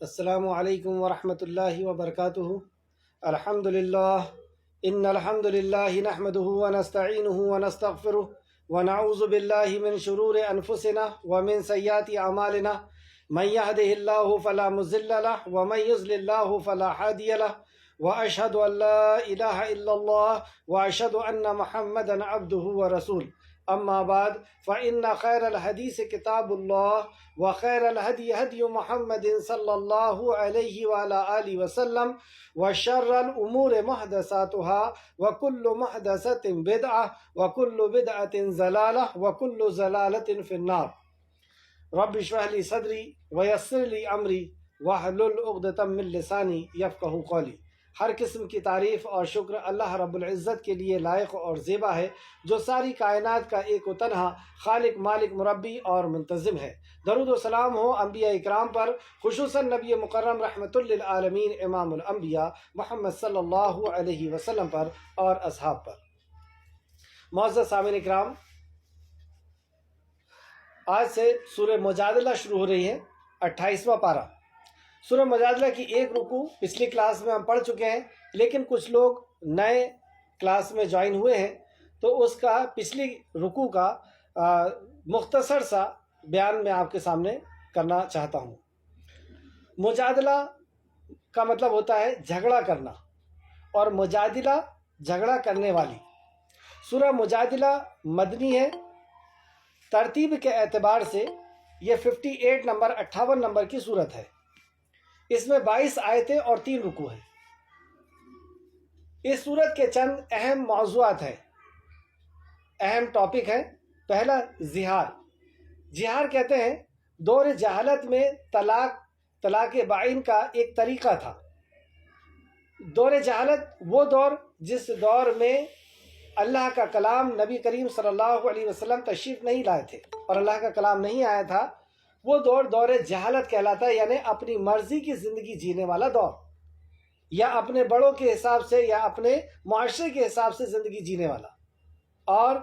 السلام علیکم ورحمۃ اللہ وبرکاتہ۔ الحمد للہ ان الحمد للہ نحمده ونستعینه ونستغفره ونعوذ باللہ من شرور انفسنا ومن سیئات اعمالنا من يهده الله فلا مضل له ومن يضلل الله فلا هادي له واشهد ان لا اله الا الله واشهد ان محمدا عبده ورسوله اما بعد فان خیر الحدیث کتاب اللہ وخیر الهدی هدی محمد صلی اللہ علیہ وعلی آلہ وسلم وشر الامور محدثاتها وكل محدثۃ بدعہ وكل بدعۃ ضلالہ وكل ضلالۃ فی النار۔ رب اشرح لی صدری ویسر لی امری واحلل عقدۃ من لسانی یفقہوا قولی۔ ہر قسم کی تعریف اور شکر اللہ رب العزت کے لیے لائق اور زیبا ہے، جو ساری کائنات کا ایک و تنہا خالق، مالک، مربی اور منتظم ہے۔ درود و سلام ہو انبیاء اکرام پر، خصوصاً نبی مکرم رحمۃ للعالمین امام الانبیاء محمد صلی اللہ علیہ وسلم پر اور اصحاب پر۔ معزز سامعین اکرام، آج سے سورہ مجادلہ شروع ہو رہی ہے، 28واں پارہ۔ سورہ مجادلہ کی ایک رکوع پچھلی کلاس میں ہم پڑھ چکے ہیں، لیکن کچھ لوگ نئے کلاس میں جوائن ہوئے ہیں، تو اس کا پچھلی رکوع کا مختصر سا بیان میں آپ کے سامنے کرنا چاہتا ہوں۔ مجادلہ کا مطلب ہوتا ہے جھگڑا کرنا، اور مجادلہ جھگڑا کرنے والی۔ سورہ مجادلہ مدنی ہے۔ ترتیب کے اعتبار سے یہ 58 نمبر کی صورت ہے۔ اس میں 22 آیتیں اور 3 رکوع ہیں۔ اس صورت کے چند اہم موضوعات ہیں، اہم ٹاپک ہیں۔ پہلا، زہار۔ زہار کہتے ہیں دور جہالت میں طلاق بائن کا ایک طریقہ تھا۔ دور جہالت وہ دور جس دور میں اللہ کا کلام نبی کریم صلی اللہ علیہ وسلم تشریف نہیں لائے تھے اور اللہ کا کلام نہیں آیا تھا، وہ دور جہالت کہلاتا ہے، یعنی اپنی مرضی کی زندگی جینے والا دور، یا اپنے بڑوں کے حساب سے یا اپنے معاشرے کے حساب سے زندگی جینے والا۔ اور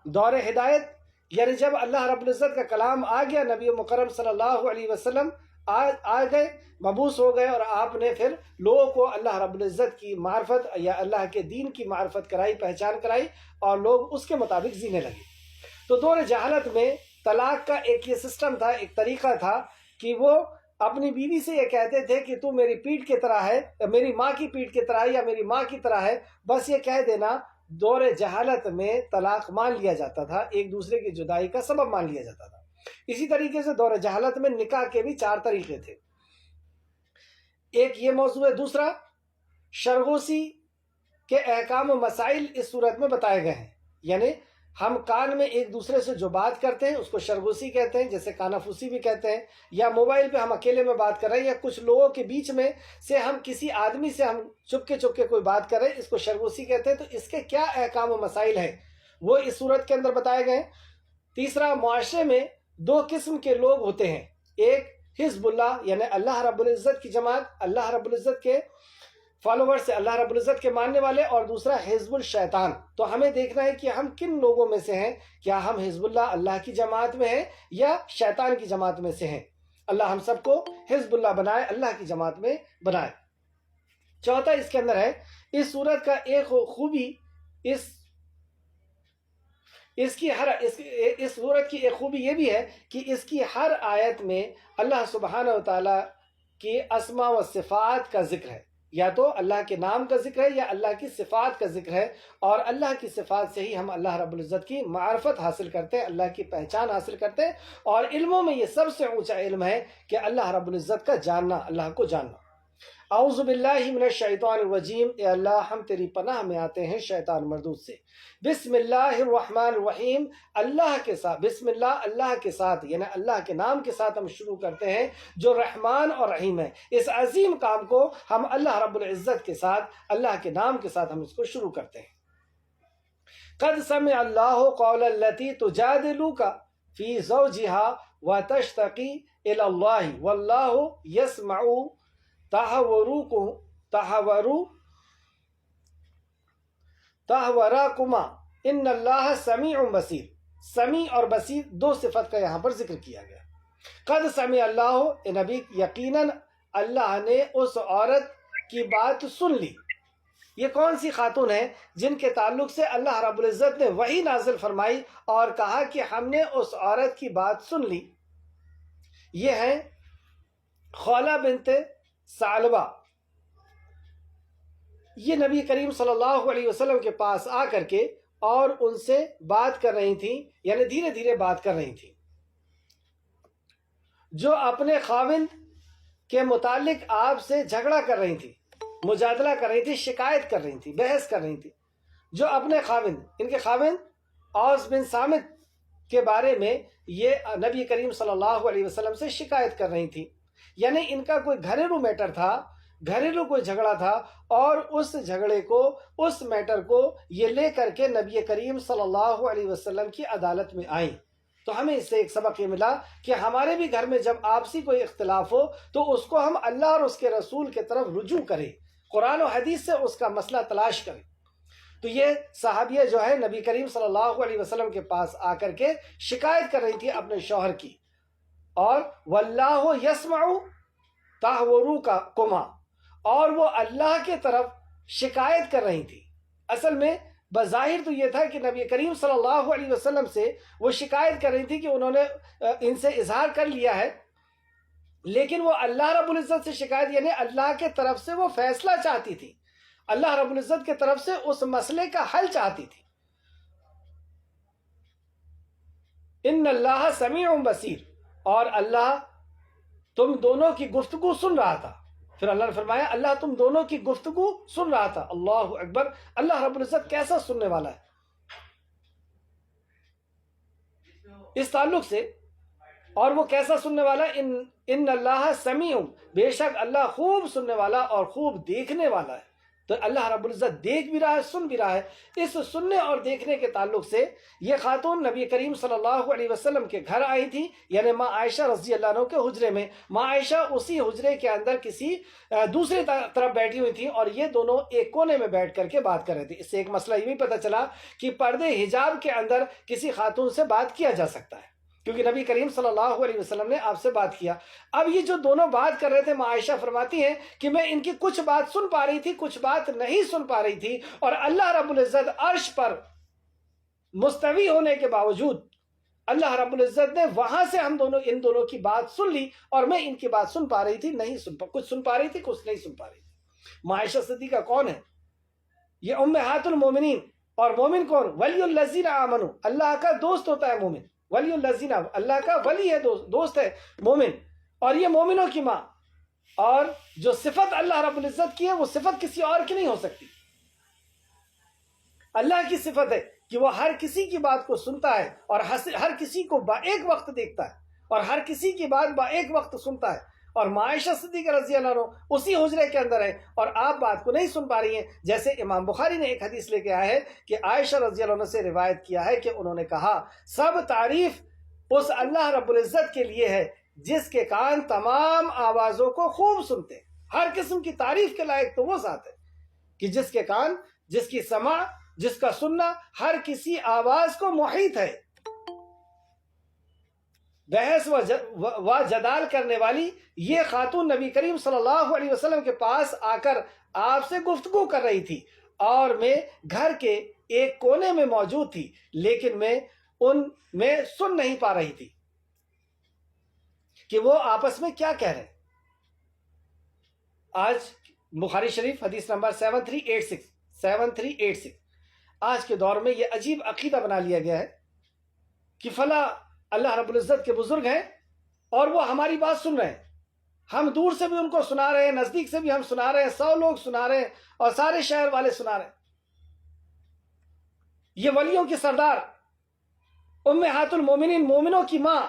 دور ہدایت، یعنی جب اللہ رب العزت کا کلام آ گیا، نبی مکرم صلی اللہ علیہ وسلم آ گئے، مبعوث ہو گئے، اور آپ نے پھر لوگوں کو اللہ رب العزت کی معرفت یا اللہ کے دین کی معرفت کرائی، پہچان کرائی، اور لوگ اس کے مطابق جینے لگے۔ تو دور جہالت میں طلاق کا ایک یہ سسٹم تھا، ایک طریقہ تھا کہ وہ اپنی بیوی سے یہ کہتے تھے کہ تو میری پیٹھ کی طرح ہے، میری ماں کی پیٹھ کی طرح ہے، یا میری ماں کی طرح ہے، بس یہ کہہ دینا۔ دور جہالت میں طلاق مان لیا جاتا تھا، ایک دوسرے کی جدائی کا سبب مان لیا جاتا تھا۔ اسی طریقے سے دور جہالت میں نکاح کے بھی 4 طریقے تھے۔ ایک یہ موضوع ہے۔ دوسرا، شرغوسی کے احکام و مسائل اس صورت میں بتائے گئے ہیں، یعنی ہم کان میں ایک دوسرے سے جو بات کرتے ہیں اس کو شرغوسی کہتے ہیں، جیسے کانافوسی بھی کہتے ہیں، یا موبائل پہ ہم اکیلے میں بات کر رہے ہیں، یا کچھ لوگوں کے بیچ میں سے ہم کسی آدمی سے ہم چپکے کوئی بات کر رہے ہیں، اس کو شرغوسی کہتے ہیں۔ تو اس کے کیا احکام و مسائل ہیں وہ اس صورت کے اندر بتائے گئے ہیں۔ تیسرا، معاشرے میں 2 قسم کے لوگ ہوتے ہیں، ایک حزب اللہ یعنی اللہ رب العزت کی جماعت، اللہ رب العزت کے فالوورز سے، اللہ رب العزت کے ماننے والے، اور دوسرا حزب الشیطان۔ تو ہمیں دیکھنا ہے کہ ہم کن لوگوں میں سے ہیں، کیا ہم حزب اللہ کی جماعت میں ہیں یا شیطان کی جماعت میں سے ہیں۔ اللہ ہم سب کو حزب اللہ بنائے، اللہ کی جماعت میں بنائے۔ چوتھا اس کے اندر ہے، اس صورت کا ایک خوبی، اس صورت کی ایک خوبی یہ بھی ہے کہ اس کی ہر آیت میں اللہ سبحانہ و تعالیٰ کی اسماء و صفات کا ذکر ہے، یا تو اللہ کے نام کا ذکر ہے یا اللہ کی صفات کا ذکر ہے، اور اللہ کی صفات سے ہی ہم اللہ رب العزت کی معرفت حاصل کرتے ہیں، اللہ کی پہچان حاصل کرتے ہیں۔ اور علموں میں یہ سب سے اونچا علم ہے کہ اللہ رب العزت کا جاننا، اللہ کو جاننا۔ اعوذ باللہ من الشیطان الرجیم، اے اللہ ہم تیری پناہ میں آتے ہیں شیطان مردود سے۔ بسم اللہ الرحمن الرحیم، اللہ کے ساتھ، بسم اللہ اللہ کے ساتھ، یعنی اللہ کے نام کے ساتھ ہم شروع کرتے ہیں جو رحمان اور رحیم ہے۔ اس عظیم کام کو ہم اللہ رب العزت کے ساتھ، اللہ کے نام کے ساتھ ہم اس کو شروع کرتے ہیں۔ قد سمع اللہ قول التی تجادلک فی زوجہا وتشتکی الی اللہ واللہ یسمع تحوراکما ان اللہ سمیع بصیر۔ سمیع اور بصیر 2 صفت کا یہاں پر ذکر کیا گیا۔ قد سمع اللہ، اے نبی یقیناً اللہ نے اس عورت کی بات سن لی۔ یہ کون سی خاتون ہیں جن کے تعلق سے اللہ رب العزت نے وحی نازل فرمائی اور کہا کہ ہم نے اس عورت کی بات سن لی؟ یہ ہیں خولہ بنت ثعلبہ۔ یہ نبی کریم صلی اللہ علیہ وسلم کے پاس آ کر کے اور ان سے بات کر رہی تھیں، یعنی دھیرے دھیرے بات کر رہی تھیں، جو اپنے خاوند کے متعلق آپ سے جھگڑا کر رہی تھی، مجادلہ کر رہی تھی، شکایت کر رہی تھی، بحث کر رہی تھی، جو اپنے خاوند، ان کے خاوند اوس بن صامت کے بارے میں یہ نبی کریم صلی اللہ علیہ وسلم سے شکایت کر رہی تھی، یعنی ان کا کوئی گھریلو میٹر تھا، گھریلو کوئی جھگڑا تھا، اور اس جھگڑے کو، اس میٹر کو یہ لے کر کے نبی کریم صلی اللہ علیہ وسلم کی عدالت میں آئیں۔ تو ہمیں اس سے ایک سبق یہ ملا کہ ہمارے بھی گھر میں جب آپسی کوئی اختلاف ہو تو اس کو ہم اللہ اور اس کے رسول کے طرف رجوع کریں، قرآن و حدیث سے اس کا مسئلہ تلاش کریں۔ تو یہ صحابیہ جو ہے نبی کریم صلی اللہ علیہ وسلم کے پاس آ کر کے شکایت کر رہی تھی اپنے شوہر کی، اور واللہ یسمع تحاورکما، اور وہ اللہ کے طرف شکایت کر رہی تھی۔ اصل میں بظاہر تو یہ تھا کہ نبی کریم صلی اللہ علیہ وسلم سے وہ شکایت کر رہی تھی کہ انہوں نے ان سے اظہار کر لیا ہے، لیکن وہ اللہ رب العزت سے شکایت، یعنی اللہ کے طرف سے وہ فیصلہ چاہتی تھی، اللہ رب العزت کے طرف سے اس مسئلے کا حل چاہتی تھی۔ ان اللہ سمیع بصیر، اور اللہ تم دونوں کی گفتگو سن رہا تھا۔ پھر اللہ نے فرمایا اللہ تم دونوں کی گفتگو سن رہا تھا۔ اللہ اکبر! اللہ رب العزت کیسا سننے والا ہے! اس تعلق سے، اور وہ کیسا سننے والا؟ ان اللہ سمیع، بے شک اللہ خوب سننے والا اور خوب دیکھنے والا ہے۔ تو اللہ رب العزت دیکھ بھی رہا ہے، سن بھی رہا ہے۔ اس سننے اور دیکھنے کے تعلق سے یہ خاتون نبی کریم صلی اللہ علیہ وسلم کے گھر آئی تھی، یعنی ماں عائشہ رضی اللہ عنہ کے حجرے میں۔ ماں عائشہ اسی حجرے کے اندر کسی دوسری طرف بیٹھی ہوئی تھی، اور یہ دونوں ایک کونے میں بیٹھ کر کے بات کر رہے تھے۔ اس سے ایک مسئلہ یہ بھی پتہ چلا کہ پردے حجاب کے اندر کسی خاتون سے بات کیا جا سکتا ہے، کیونکہ نبی کریم صلی اللہ علیہ وسلم نے آپ سے بات کیا۔ اب یہ جو دونوں بات کر رہے تھے، ماں عائشہ فرماتی ہیں کہ میں ان کی کچھ بات سن پا رہی تھی، کچھ بات نہیں سن پا رہی تھی، اور اللہ رب العزت عرش پر مستوی ہونے کے باوجود اللہ رب العزت نے وہاں سے ان دونوں کی بات سن لی، اور میں ان کی بات سن پا رہی تھی، کچھ سن پا رہی تھی، کچھ نہیں سن پا رہی تھی۔ ماں عائشہ صدیقہ کون ہے؟ یہ امہات المومنین، اور مومن کون؟ ولی الذین آمنوا، اللہ کا دوست ہوتا ہے مومن۔ ولی الذین، اللہ کا ولی ہے، دوست ہے مومن، اور یہ مومنوں کی ماں۔ اور جو صفت اللہ رب العزت کی ہے وہ صفت کسی اور کی نہیں ہو سکتی۔ اللہ کی صفت ہے کہ وہ ہر کسی کی بات کو سنتا ہے، اور ہر کسی کو با ایک وقت دیکھتا ہے، اور ہر کسی کی بات با ایک وقت سنتا ہے۔ اور ماں عائشہ صدیقہ رضی اللہ عنہ اسی حجرے کے اندر ہے، اور آپ بات کو نہیں سن پا رہی ہیں۔ جیسے امام بخاری نے ایک حدیث لے کے آیا ہے کہ عائشہ رضی اللہ عنہ سے روایت کیا ہے کہ انہوں نے کہا سب تعریف اس اللہ رب العزت کے لیے ہے جس کے کان تمام آوازوں کو خوب سنتے۔ ہر قسم کی تعریف کے لائق تو وہ ذات ہے کہ جس کے کان، جس کی سماع، جس کا سننا ہر کسی آواز کو محیط ہے۔ بحث و جدال کرنے والی یہ خاتون نبی کریم صلی اللہ علیہ وسلم کے پاس آ کر آپ سے گفتگو کر رہی تھی، اور میں گھر کے ایک کونے میں موجود تھی، لیکن میں ان میں سن نہیں پا رہی تھی کہ وہ آپس میں کیا کہہ رہے ہیں۔ آج بخاری شریف حدیث نمبر 7386 آج کے دور میں یہ عجیب عقیدہ بنا لیا گیا ہے کہ فلاں اللہ رب العزت کے بزرگ ہیں اور وہ ہماری بات سن رہے ہیں، ہم دور سے بھی ان کو سنا رہے ہیں، نزدیک سے بھی ہم سنا رہے ہیں، 100 لوگ سنا رہے ہیں، اور سارے شہر والے سنا رہے ہیں۔ یہ ولیوں کی سردار، امہات المومنین، مومنوں کی ماں،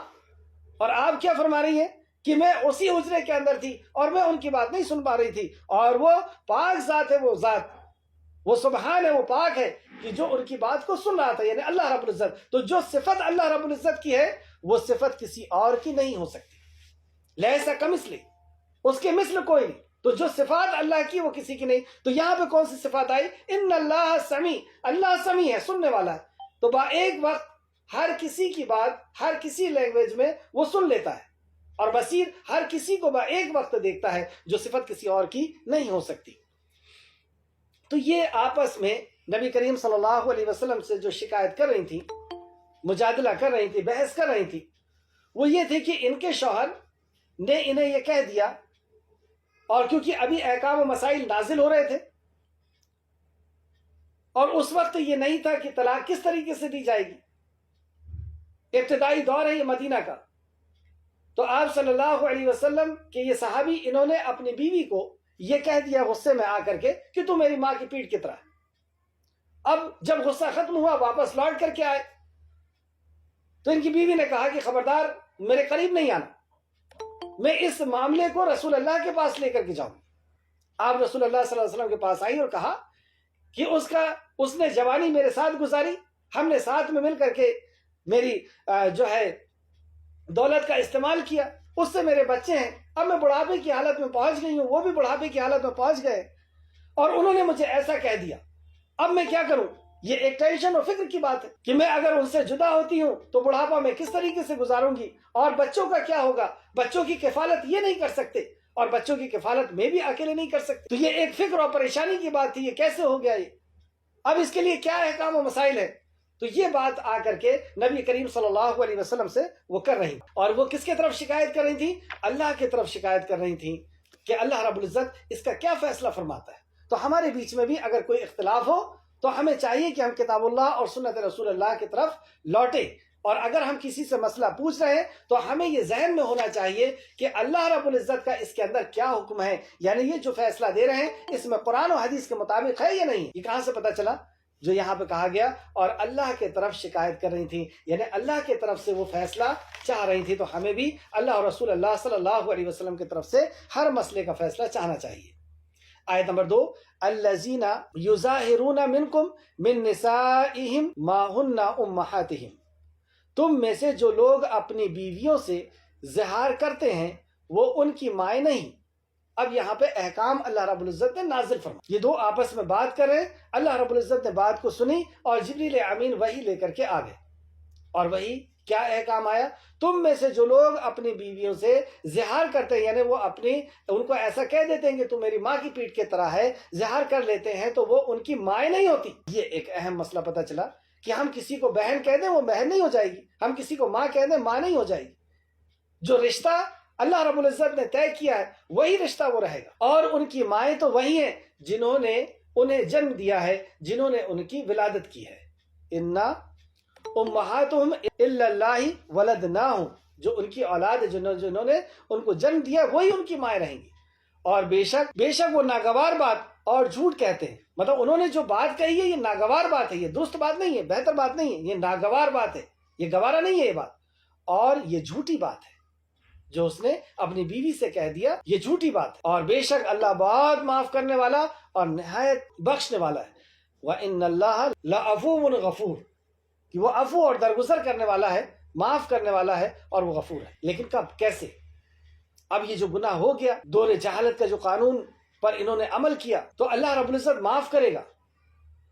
اور آپ کیا فرما رہی ہیں کہ میں اسی حجرے کے اندر تھی اور میں ان کی بات نہیں سن پا رہی تھی، اور وہ پاک ذات ہے، وہ ذات، وہ سبحان ہے، وہ پاک ہے کہ جو ان کی بات کو سن رہا تھا، یعنی اللہ رب العزت۔ تو جو صفت اللہ رب العزت کی ہے وہ صفت کسی اور کی نہیں ہو سکتی، لیسا کمثلہ، اس کے مثل کوئی نہیں۔ تو جو صفات اللہ کی وہ کسی کی نہیں۔ تو یہاں پہ کون سی صفات آئی؟ ان اللہ سمیع، اللہ سمیع ہے، سننے والا ہے۔ تو با ایک وقت ہر کسی کی بات ہر کسی لینگویج میں وہ سن لیتا ہے۔ اور بصیر ہر کسی کو ایک وقت دیکھتا ہے، جو صفت کسی اور کی نہیں ہو سکتی۔ تو یہ آپس میں نبی کریم صلی اللہ علیہ وسلم سے جو شکایت کر رہی تھی، مجادلہ کر رہی تھی، بحث کر رہی تھی، وہ یہ تھی کہ ان کے شوہر نے انہیں یہ کہہ دیا، اور کیونکہ ابھی احکام و مسائل نازل ہو رہے تھے اور اس وقت یہ نہیں تھا کہ طلاق کس طریقے سے دی جائے گی، ابتدائی دور ہے یہ مدینہ کا، تو آپ صلی اللہ علیہ وسلم کے یہ صحابی انہوں نے اپنی بیوی کو یہ کہہ دیا غصے میں آ کر کے کہ تو میری ماں کی پیٹھ کی طرح ہے۔ اب جب غصہ ختم ہوا، واپس لوٹ کر کے آئے، تو ان کی بیوی نے کہا کہ خبردار میرے قریب نہیں آنا، میں اس معاملے کو رسول اللہ کے پاس لے کر کے جاؤں۔ آپ رسول اللہ صلی اللہ علیہ وسلم کے پاس آئی اور کہا کہ اس نے جوانی میرے ساتھ گزاری، ہم نے ساتھ میں مل کر کے میری جو ہے دولت کا استعمال کیا، اس سے میرے بچے ہیں، اب میں بڑھاپے کی حالت میں پہنچ گئی ہوں، وہ بھی بڑھاپے کی حالت میں پہنچ گئے، اور انہوں نے مجھے ایسا کہہ دیا، اب میں کیا کروں؟ یہ ایک ٹینشن اور فکر کی بات ہے کہ میں اگر ان سے جدا ہوتی ہوں تو بڑھاپا میں کس طریقے سے گزاروں گی، اور بچوں کا کیا ہوگا؟ بچوں کی کفالت یہ نہیں کر سکتے، اور بچوں کی کفالت میں بھی اکیلے نہیں کر سکتے۔ تو یہ ایک فکر اور پریشانی کی بات تھی، یہ کیسے ہو گیا یہ؟ اب اس کے لیے کیا احکام و مسائل ہے؟ تو یہ بات آ کر کے نبی کریم صلی اللہ علیہ وسلم سے وہ کر رہی، اور وہ کس کی طرف شکایت کر رہی تھی؟ اللہ کی طرف شکایت کر رہی تھی کہ اللہ رب العزت اس کا کیا فیصلہ فرماتا ہے۔ تو ہمارے بیچ میں بھی اگر کوئی اختلاف ہو تو ہمیں چاہیے کہ ہم کتاب اللہ اور سنت رسول اللہ کی طرف لوٹیں، اور اگر ہم کسی سے مسئلہ پوچھ رہے ہیں تو ہمیں یہ ذہن میں ہونا چاہیے کہ اللہ رب العزت کا اس کے اندر کیا حکم ہے، یعنی یہ جو فیصلہ دے رہے ہیں اس میں قرآن و حدیث کے مطابق ہے یا نہیں۔ یہ کہاں سے پتہ چلا؟ جو یہاں پہ کہا گیا اور اللہ کے طرف شکایت کر رہی تھی، یعنی اللہ کے طرف سے وہ فیصلہ چاہ رہی تھی، تو ہمیں بھی اللہ اور رسول اللہ صلی اللہ علیہ وسلم کی طرف سے ہر مسئلے کا فیصلہ چاہنا چاہیے۔ آیت نمبر 2، الذین یظاہرون منکم من نسائہم ما ہن امہاتہم، تم میں سے جو لوگ اپنی بیویوں سے زہار کرتے ہیں وہ ان کی مائیں نہیں۔ اب یہاں پہ احکام اللہ رب العزت نے نازل فرمائے، یہ دو آپس میں بات کر رہے ہیں، اللہ رب العزت نے بات کو سنی اور جبریل امین وحی لے کر کے آ گئے، اور وہی کیا احکام آیا؟ تم میں سے جو لوگ اپنی بیویوں سے زہار کرتے ہیں، یعنی وہ ان کو ایسا کہہ دیتے ہیں کہ تم میری ماں کی پیٹھ کی طرح ہے، زہار کر لیتے ہیں، تو وہ ان کی مائیں نہیں ہوتی۔ یہ ایک اہم مسئلہ پتہ چلا کہ ہم کسی کو بہن کہہ دیں وہ بہن نہیں ہو جائے گی، ہم کسی کو ماں کہہ دیں ماں نہیں ہو جائے گی۔ جو رشتہ اللہ رب العزت نے طے کیا ہے وہی رشتہ وہ رہے گا، اور ان کی مائیں تو وہی ہیں جنہوں نے انہیں جنم دیا ہے، جنہوں نے ان کی ولادت کی ہے۔ انا امہاتہم الا اللہ ولدناہم، جو ان کی اولاد ہے، جنہوں نے ان کو جنم دیا وہی ان کی مائیں رہیں گی۔ اور بے شک وہ ناگوار بات اور جھوٹ کہتے ہیں، مطلب انہوں نے جو بات کہی ہے یہ ناگوار بات ہے، یہ درست بات نہیں ہے، بہتر بات نہیں ہے، یہ ناگوار بات ہے، یہ گوارا نہیں ہے یہ بات، اور یہ جھوٹی بات ہے جو اس نے اپنی بیوی سے کہہ دیا، یہ جھوٹی بات ہے۔ اور بے شک اللہ بہت معاف کرنے والا اور نہایت بخشنے والا ہے۔ وَإِنَّ اللَّهَ لَعَفُوٌّ غَفُورٌ، کہ وہ عفو اور درگزر کرنے والا ہے، معاف کرنے والا ہے، اور وہ غفور ہے۔ لیکن کب، کیسے؟ اب یہ جو گناہ ہو گیا، دور جہالت کا جو قانون پر انہوں نے عمل کیا، تو اللہ رب العزت معاف کرے گا،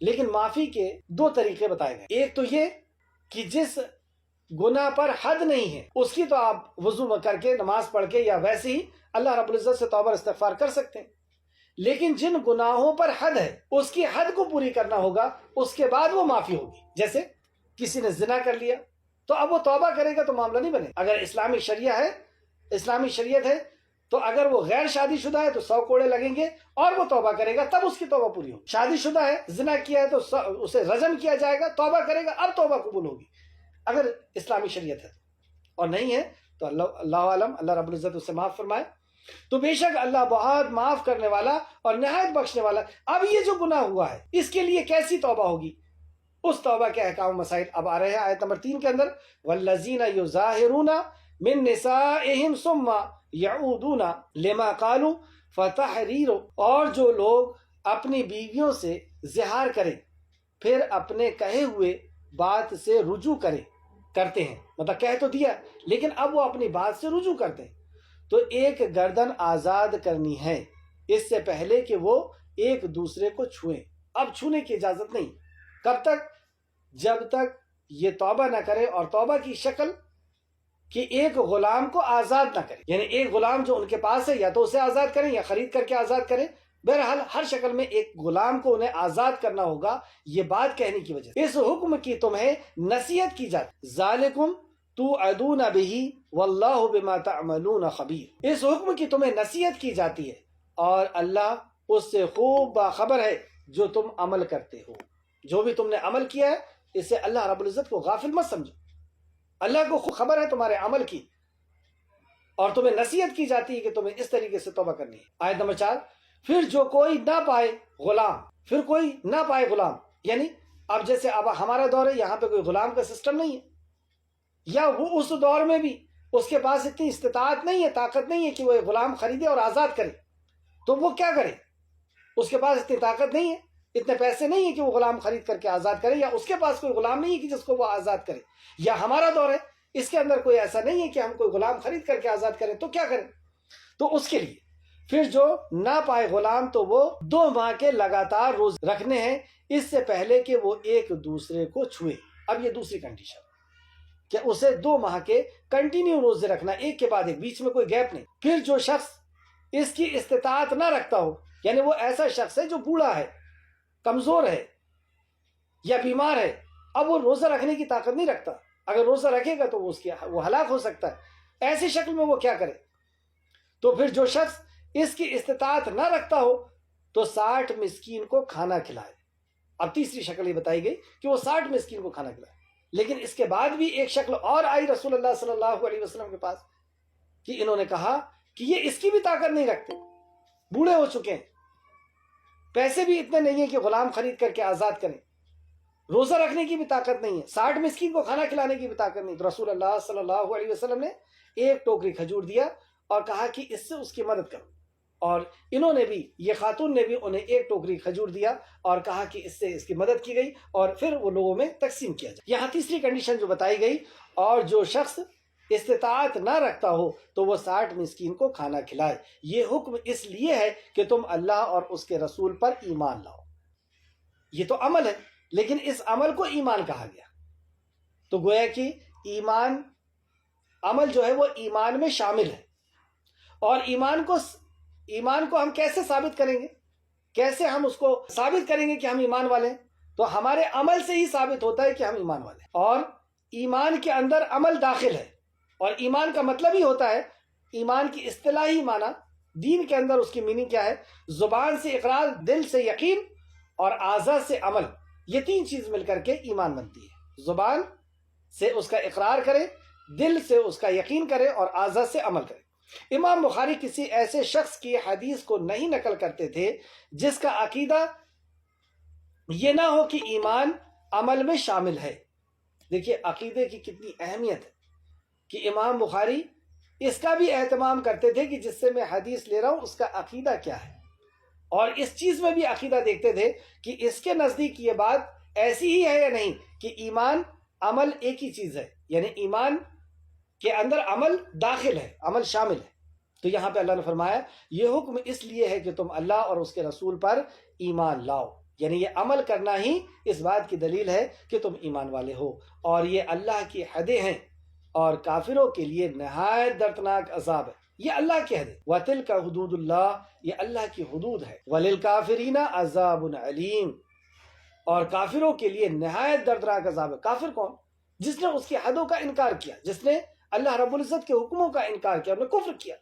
لیکن معافی کے دو طریقے بتائے گئے۔ ایک تو یہ کہ جس گناہ پر حد نہیں ہے اس کی تو آپ وضو کر کے نماز پڑھ کے یا ویسے ہی اللہ رب العزت سے توبہ استغفار کر سکتے ہیں، لیکن جن گناہوں پر حد ہے اس کی حد کو پوری کرنا ہوگا، اس کے بعد وہ معافی ہوگی۔ جیسے کسی نے زنا کر لیا تو اب وہ توبہ کرے گا تو معاملہ نہیں بنے۔ اگر اسلامی شریعت ہے تو اگر وہ غیر شادی شدہ ہے تو 100 کوڑے لگیں گے اور وہ توبہ کرے گا تب اس کی توبہ پوری ہوگی۔ شادی شدہ ہے، زنا کیا ہے تو اسے رجم کیا جائے گا، توبہ کرے گا، اب توبہ قبول ہوگی اگر اسلامی شریعت ہے، اور نہیں ہے تو اللہ عالم، اللہ رب العزت اسے معاف فرمائے۔ تو بے شک اللہ بہت معاف کرنے والا اور نہایت بخشنے والا۔ اب یہ جو گناہ ہوا ہے اس کے لیے کیسی توبہ ہوگی؟ اس توبہ کے احکام مسائل اب آ رہے ہیں آیت نمبر 3 کے اندر، والذین یظاہرون من نسائہم ثم یعودون لما قالوا فتحریر، اور جو لوگ اپنی بیویوں سے زہار کریں پھر اپنے کہے ہوئے بات سے رجوع کرتے ہیں، مطلب کہہ تو دیا لیکن اب وہ اپنی بات سے رجوع کرتے ہیں، تو ایک گردن آزاد کرنی ہے اس سے پہلے کہ وہ ایک دوسرے کو چھوئیں۔ اب چھونے کی اجازت نہیں، کب تک؟ جب تک یہ توبہ نہ کرے، اور توبہ کی شکل کہ ایک غلام کو آزاد نہ کریں، یعنی ایک غلام جو ان کے پاس ہے یا تو اسے آزاد کریں یا خرید کر کے آزاد کریں، بہرحال ہر شکل میں ایک غلام کو انہیں آزاد کرنا ہوگا۔ یہ بات کہنے کی وجہ سے اس حکم کی تمہیں نصیحت کی جاتی، ذالکم توعدون بہ واللہ بما تعملون خبیر، اس حکم کی تمہیں نصیحت کی جاتی ہے اور اللہ اس سے خوب باخبر ہے جو تم عمل کرتے ہو۔ جو بھی تم نے عمل کیا ہے اس سے اللہ رب العزت کو غافل مت سمجھو، اللہ کو خوب خبر ہے تمہارے عمل کی، اور تمہیں نصیحت کی جاتی ہے کہ تمہیں اس طریقے سے توبہ کرنی ہے۔ آیت نمبر 4، پھر جو کوئی نہ پائے غلام، پھر کوئی نہ پائے غلام، یعنی اب جیسے اب ہمارا دور ہے، یہاں پہ کوئی غلام کا سسٹم نہیں ہے، یا وہ اس دور میں بھی اس کے پاس اتنی استطاعت نہیں ہے، طاقت نہیں ہے کہ وہ ایک غلام خریدے اور آزاد کرے، تو وہ کیا کرے؟ اس کے پاس اتنی طاقت نہیں ہے، اتنے پیسے نہیں ہے کہ وہ غلام خرید کر کے آزاد کرے، یا اس کے پاس کوئی غلام نہیں ہے کہ جس کو وہ آزاد کرے، یا ہمارا دور ہے اس کے اندر کوئی ایسا نہیں ہے کہ ہم کوئی غلام خرید کر کے آزاد کریں، تو کیا کریں؟ تو اس کے لیے پھر جو نہ پائے غلام تو وہ 2 ماہ کے لگاتار روزے رکھنے ہیں، اس سے پہلے کہ وہ ایک دوسرے کو چھوئے۔ اب یہ دوسری کنڈیشن کہ اسے 2 ماہ کے کنٹینیو روزے رکھنا، ایک کے بعد ایک، بیچ میں کوئی گیپ نہیں۔ پھر جو شخص اس کی استطاعت نہ رکھتا ہو، یعنی وہ ایسا شخص ہے جو بوڑھا ہے، کمزور ہے یا بیمار ہے، اب وہ روزہ رکھنے کی طاقت نہیں رکھتا، اگر روزہ رکھے گا تو وہ ہلاک ہو سکتا ہے، ایسی شکل میں وہ کیا کرے؟ تو پھر جو شخص اس کی استطاعت نہ رکھتا ہو تو 60 مسکین کو کھانا کھلائے۔ اب تیسری شکل یہ بتائی گئی کہ وہ 60 مسکین کو کھانا کھلائے، لیکن اس کے بعد بھی ایک شکل اور آئی رسول اللہ صلی اللہ علیہ وسلم کے پاس کہ انہوں نے کہا کہ یہ اس کی بھی طاقت نہیں رکھتے، بوڑھے ہو چکے ہیں، پیسے بھی اتنے نہیں ہیں کہ غلام خرید کر کے آزاد کریں، روزہ رکھنے کی بھی طاقت نہیں ہے، 60 مسکین کو کھانا کھلانے کی بھی طاقت نہیں، تو رسول اللہ صلی اللہ علیہ وسلم نے ایک ٹوکری کھجور دیا اور کہا کہ اس سے اس کی مدد کرو، اور انہوں نے بھی، یہ خاتون نے بھی انہیں ایک ٹوکری کھجور دیا اور کہا کہ اس سے اس کی مدد کی گئی، اور پھر وہ لوگوں میں تقسیم کیا جائے۔ یہاں تیسری کنڈیشن جو بتائی گئی، اور جو شخص استطاعت نہ رکھتا ہو تو وہ 60 مسکین کو کھانا کھلائے۔ یہ حکم اس لیے ہے کہ تم اللہ اور اس کے رسول پر ایمان لاؤ۔ یہ تو عمل ہے، لیکن اس عمل کو ایمان کہا گیا، تو گویا کہ ایمان، عمل جو ہے وہ ایمان میں شامل ہے، اور ایمان کو ہم کیسے ثابت کریں گے؟ کیسے ہم اس کو ثابت کریں گے کہ ہم ایمان والے ہیں؟ تو ہمارے عمل سے ہی ثابت ہوتا ہے کہ ہم ایمان والے ہیں، اور ایمان کے اندر عمل داخل ہے، اور ایمان کا مطلب ہی ہوتا ہے، ایمان کی اصطلاحی معنی دین کے اندر اس کی میننگ کیا ہے؟ زبان سے اقرار، دل سے یقین، اور اعضاء سے عمل، یہ 3 چیز مل کر کے ایمان بنتی ہے۔ زبان سے اس کا اقرار کرے، دل سے اس کا یقین کرے، اور اعضاء سے عمل کرے۔ امام بخاری کسی ایسے شخص کی حدیث کو نہیں نقل کرتے تھے جس کا عقیدہ یہ نہ ہو کہ ایمان عمل میں شامل ہے۔ دیکھیے عقیدے کی کتنی اہمیت ہے کہ امام بخاری اس کا بھی اہتمام کرتے تھے کہ جس سے میں حدیث لے رہا ہوں اس کا عقیدہ کیا ہے، اور اس چیز میں بھی عقیدہ دیکھتے تھے کہ اس کے نزدیک یہ بات ایسی ہی ہے یا نہیں کہ ایمان عمل ایک ہی چیز ہے، یعنی ایمان کے اندر عمل داخل ہے، عمل شامل ہے۔ تو یہاں پہ اللہ نے فرمایا یہ حکم اس لیے ہے کہ تم اللہ اور اس کے رسول پر ایمان لاؤ، یعنی یہ عمل کرنا ہی اس بات کی دلیل ہے کہ تم ایمان والے ہو، اور یہ اللہ کی حدیں ہیں، اور کافروں کے لیے نہایت دردناک عذاب ہے۔ یہ اللہ کی حد ہے، وَتِلْكَ حُدُودُ اللَّهِ، یہ اللہ کی حدود ہے، وَلِلْكَافِرِينَ عَذَابٌ عَلِيمٌ، اور کافروں کے لیے نہایت دردناک عذاب ہے۔ کافر کون؟ جس نے اس کی حدوں کا انکار کیا، جس نے اللہ رب العزت کے حکموں کا انکار کیا، انہوں نے کفر کیا،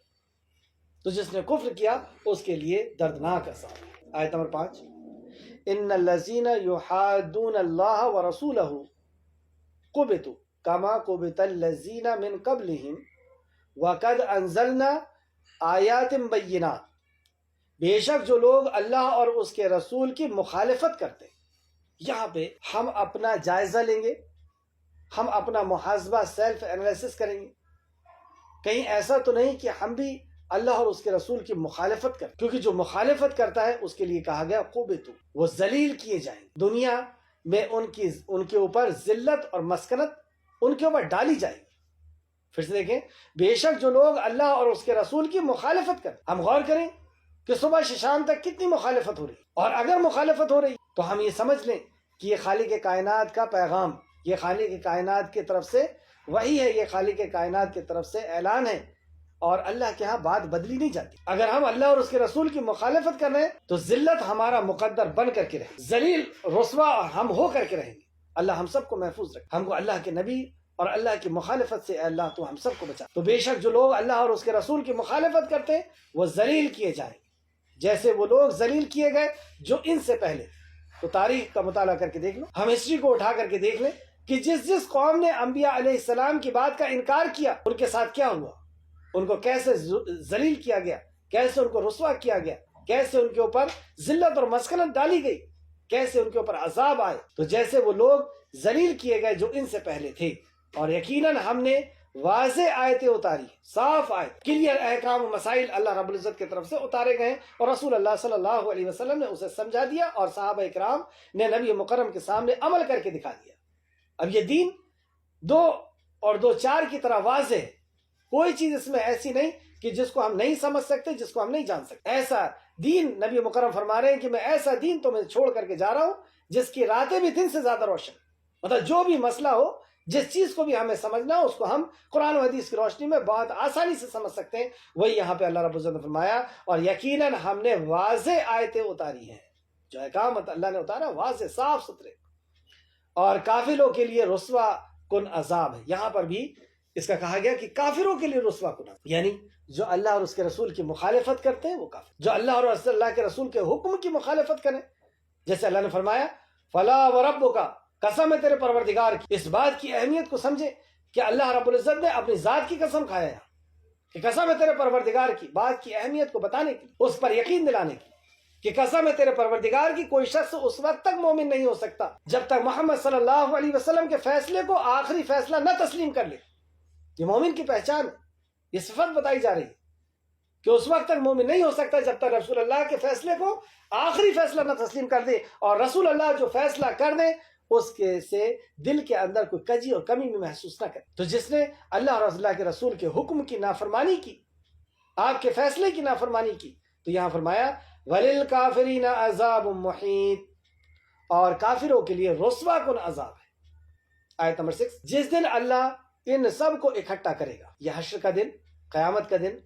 تو جس نے کفر کیا اس کے لیے دردناک عذاب ہے۔ آیت نمبر 5، ان الذین یحادون اللہ ورسولہ قبتوا کما قبت الذین من قبلہم وقد انزلنا آیات بینات، بے شک جو لوگ اللہ اور اس کے رسول کی مخالفت کرتے ہیں۔ یہاں پہ ہم اپنا جائزہ لیں گے، ہم اپنا محاسبہ، سیلف انالیسس کریں گے، کہیں ایسا تو نہیں کہ ہم بھی اللہ اور اس کے رسول کی مخالفت کریں، کیونکہ جو مخالفت کرتا ہے اس کے لیے کہا گیا قبتوا، وہ ذلیل کیے جائیں گے، دنیا میں ان کے اوپر ذلت اور مسکنت ان کے اوپر ڈالی جائے گی۔ پھر سے دیکھیں، بے شک جو لوگ اللہ اور اس کے رسول کی مخالفت کریں، ہم غور کریں کہ صبح سے شام تک کتنی مخالفت ہو رہی، اور اگر مخالفت ہو رہی تو ہم یہ سمجھ لیں کہ یہ خالق کائنات کا پیغام، یہ خالق کائنات کی طرف سے وہی ہے، یہ خالق کائنات کی طرف سے اعلان ہے، اور اللہ کے ہاں بات بدلی نہیں جاتی۔ اگر ہم اللہ اور اس کے رسول کی مخالفت کر رہے ہیں تو ذلت ہمارا مقدر بن کر کے رہے، ذلیل رسوا ہم ہو کر کے رہیں گے۔ اللہ ہم سب کو محفوظ رکھے، ہم کو اللہ کے نبی اور اللہ کی مخالفت سے، اے اللہ تو ہم سب کو بچا۔ تو بے شک جو لوگ اللہ اور اس کے رسول کی مخالفت کرتے ہیں وہ ذلیل کیے جائیں گے، جیسے وہ لوگ ذلیل کیے گئے جو ان سے پہلے۔ تو تاریخ کا مطالعہ کر کے دیکھ لو، ہم ہسٹری کو اٹھا کر کے دیکھ لیں کہ جس قوم نے انبیاء علیہ السلام کی بات کا انکار کیا، ان کے ساتھ کیا ہوا، ان کو کیسے ذلیل کیا گیا، کیسے ان کو رسوا کیا گیا، کیسے ان کے اوپر ذلت اور مسکنت ڈالی گئی، کیسے ان کے اوپر عذاب آئے۔ تو جیسے وہ لوگ ذلیل کیے گئے جو ان سے پہلے تھے، اور یقیناً ہم نے واضح آیتیں اتاری، صاف آیت، کلیئر احکام و مسائل اللہ رب العزت کی طرف سے اتارے گئے، اور رسول اللہ صلی اللہ علیہ وسلم نے اسے سمجھا دیا، اور صحابہ اکرام نے نبی مکرم کے سامنے عمل کر کے دکھا دیا۔ اب یہ دین 2 اور 2 4 کی طرح واضح ہے، کوئی چیز اس میں ایسی نہیں کہ جس کو ہم نہیں سمجھ سکتے، جس کو ہم نہیں جان سکتے۔ ایسا دین نبی مکرم فرما رہے ہیں کہ میں ایسا دین تمہیں چھوڑ کر کے جا رہا ہوں جس کی راتیں بھی دن سے زیادہ روشن۔ مطلب جو بھی مسئلہ ہو، جس چیز کو بھی ہمیں سمجھنا ہو، اس کو ہم قرآن و حدیث کی روشنی میں بہت آسانی سے سمجھ سکتے ہیں۔ وہی یہاں پہ اللہ رب العزت نے فرمایا، اور یقیناً ہم نے واضح آیتیں اتاری ہیں، جو احکام اللہ نے اتارا واضح صاف ستھرے، اور کافروں کے لیے رسوا کن عذاب ہے۔ یہاں پر بھی اس کا کہا گیا کہ کافروں کے لیے رسوا کن عذاب، یعنی جو اللہ اور اس کے رسول کی مخالفت کرتے ہیں وہ کافر، جو اللہ اور اللہ کے رسول کے حکم کی مخالفت کریں، جیسے اللہ نے فرمایا فلا وربک، قسم ہے تیرے پروردگار کی۔ اس بات کی اہمیت کو سمجھے کہ اللہ رب العزت نے اپنی ذات کی قسم کھایا ہے، کہ قسم ہے تیرے پروردگار کی، بات کی اہمیت کو بتانے کی، اس پر یقین دلانے کی، کہ قسم ہے تیرے پروردگار کی، کوئی شخص اس وقت تک مومن نہیں ہو سکتا جب تک محمد صلی اللہ علیہ وسلم کے فیصلے کو آخری فیصلہ نہ تسلیم کر لے۔ یہ مومن کی پہچان ہے، یہ صفت بتائی جا رہی ہے کہ اس وقت تک مومن نہیں ہو سکتا جب تک رسول اللہ کے فیصلے کو آخری فیصلہ نہ تسلیم کر دے، اور رسول اللہ جو فیصلہ کر دے اس کے سے دل کے اندر کوئی کجی اور کمی بھی محسوس نہ کرے۔ تو جس نے اللہ اور اللہ کے رسول کے حکم کی نافرمانی کی، آپ کے فیصلے کی نافرمانی کی، تو یہاں فرمایا وَلِلْكَافِرِينَ عَذَابٌ مُحِيطٌ، اور کافروں کے لیے رسوا کن عذاب ہے۔ آیت نمبر 6، جس دن اللہ ان سب کو اکٹھا کرے گا، یہ حشر کا دن، قیامت کا دن،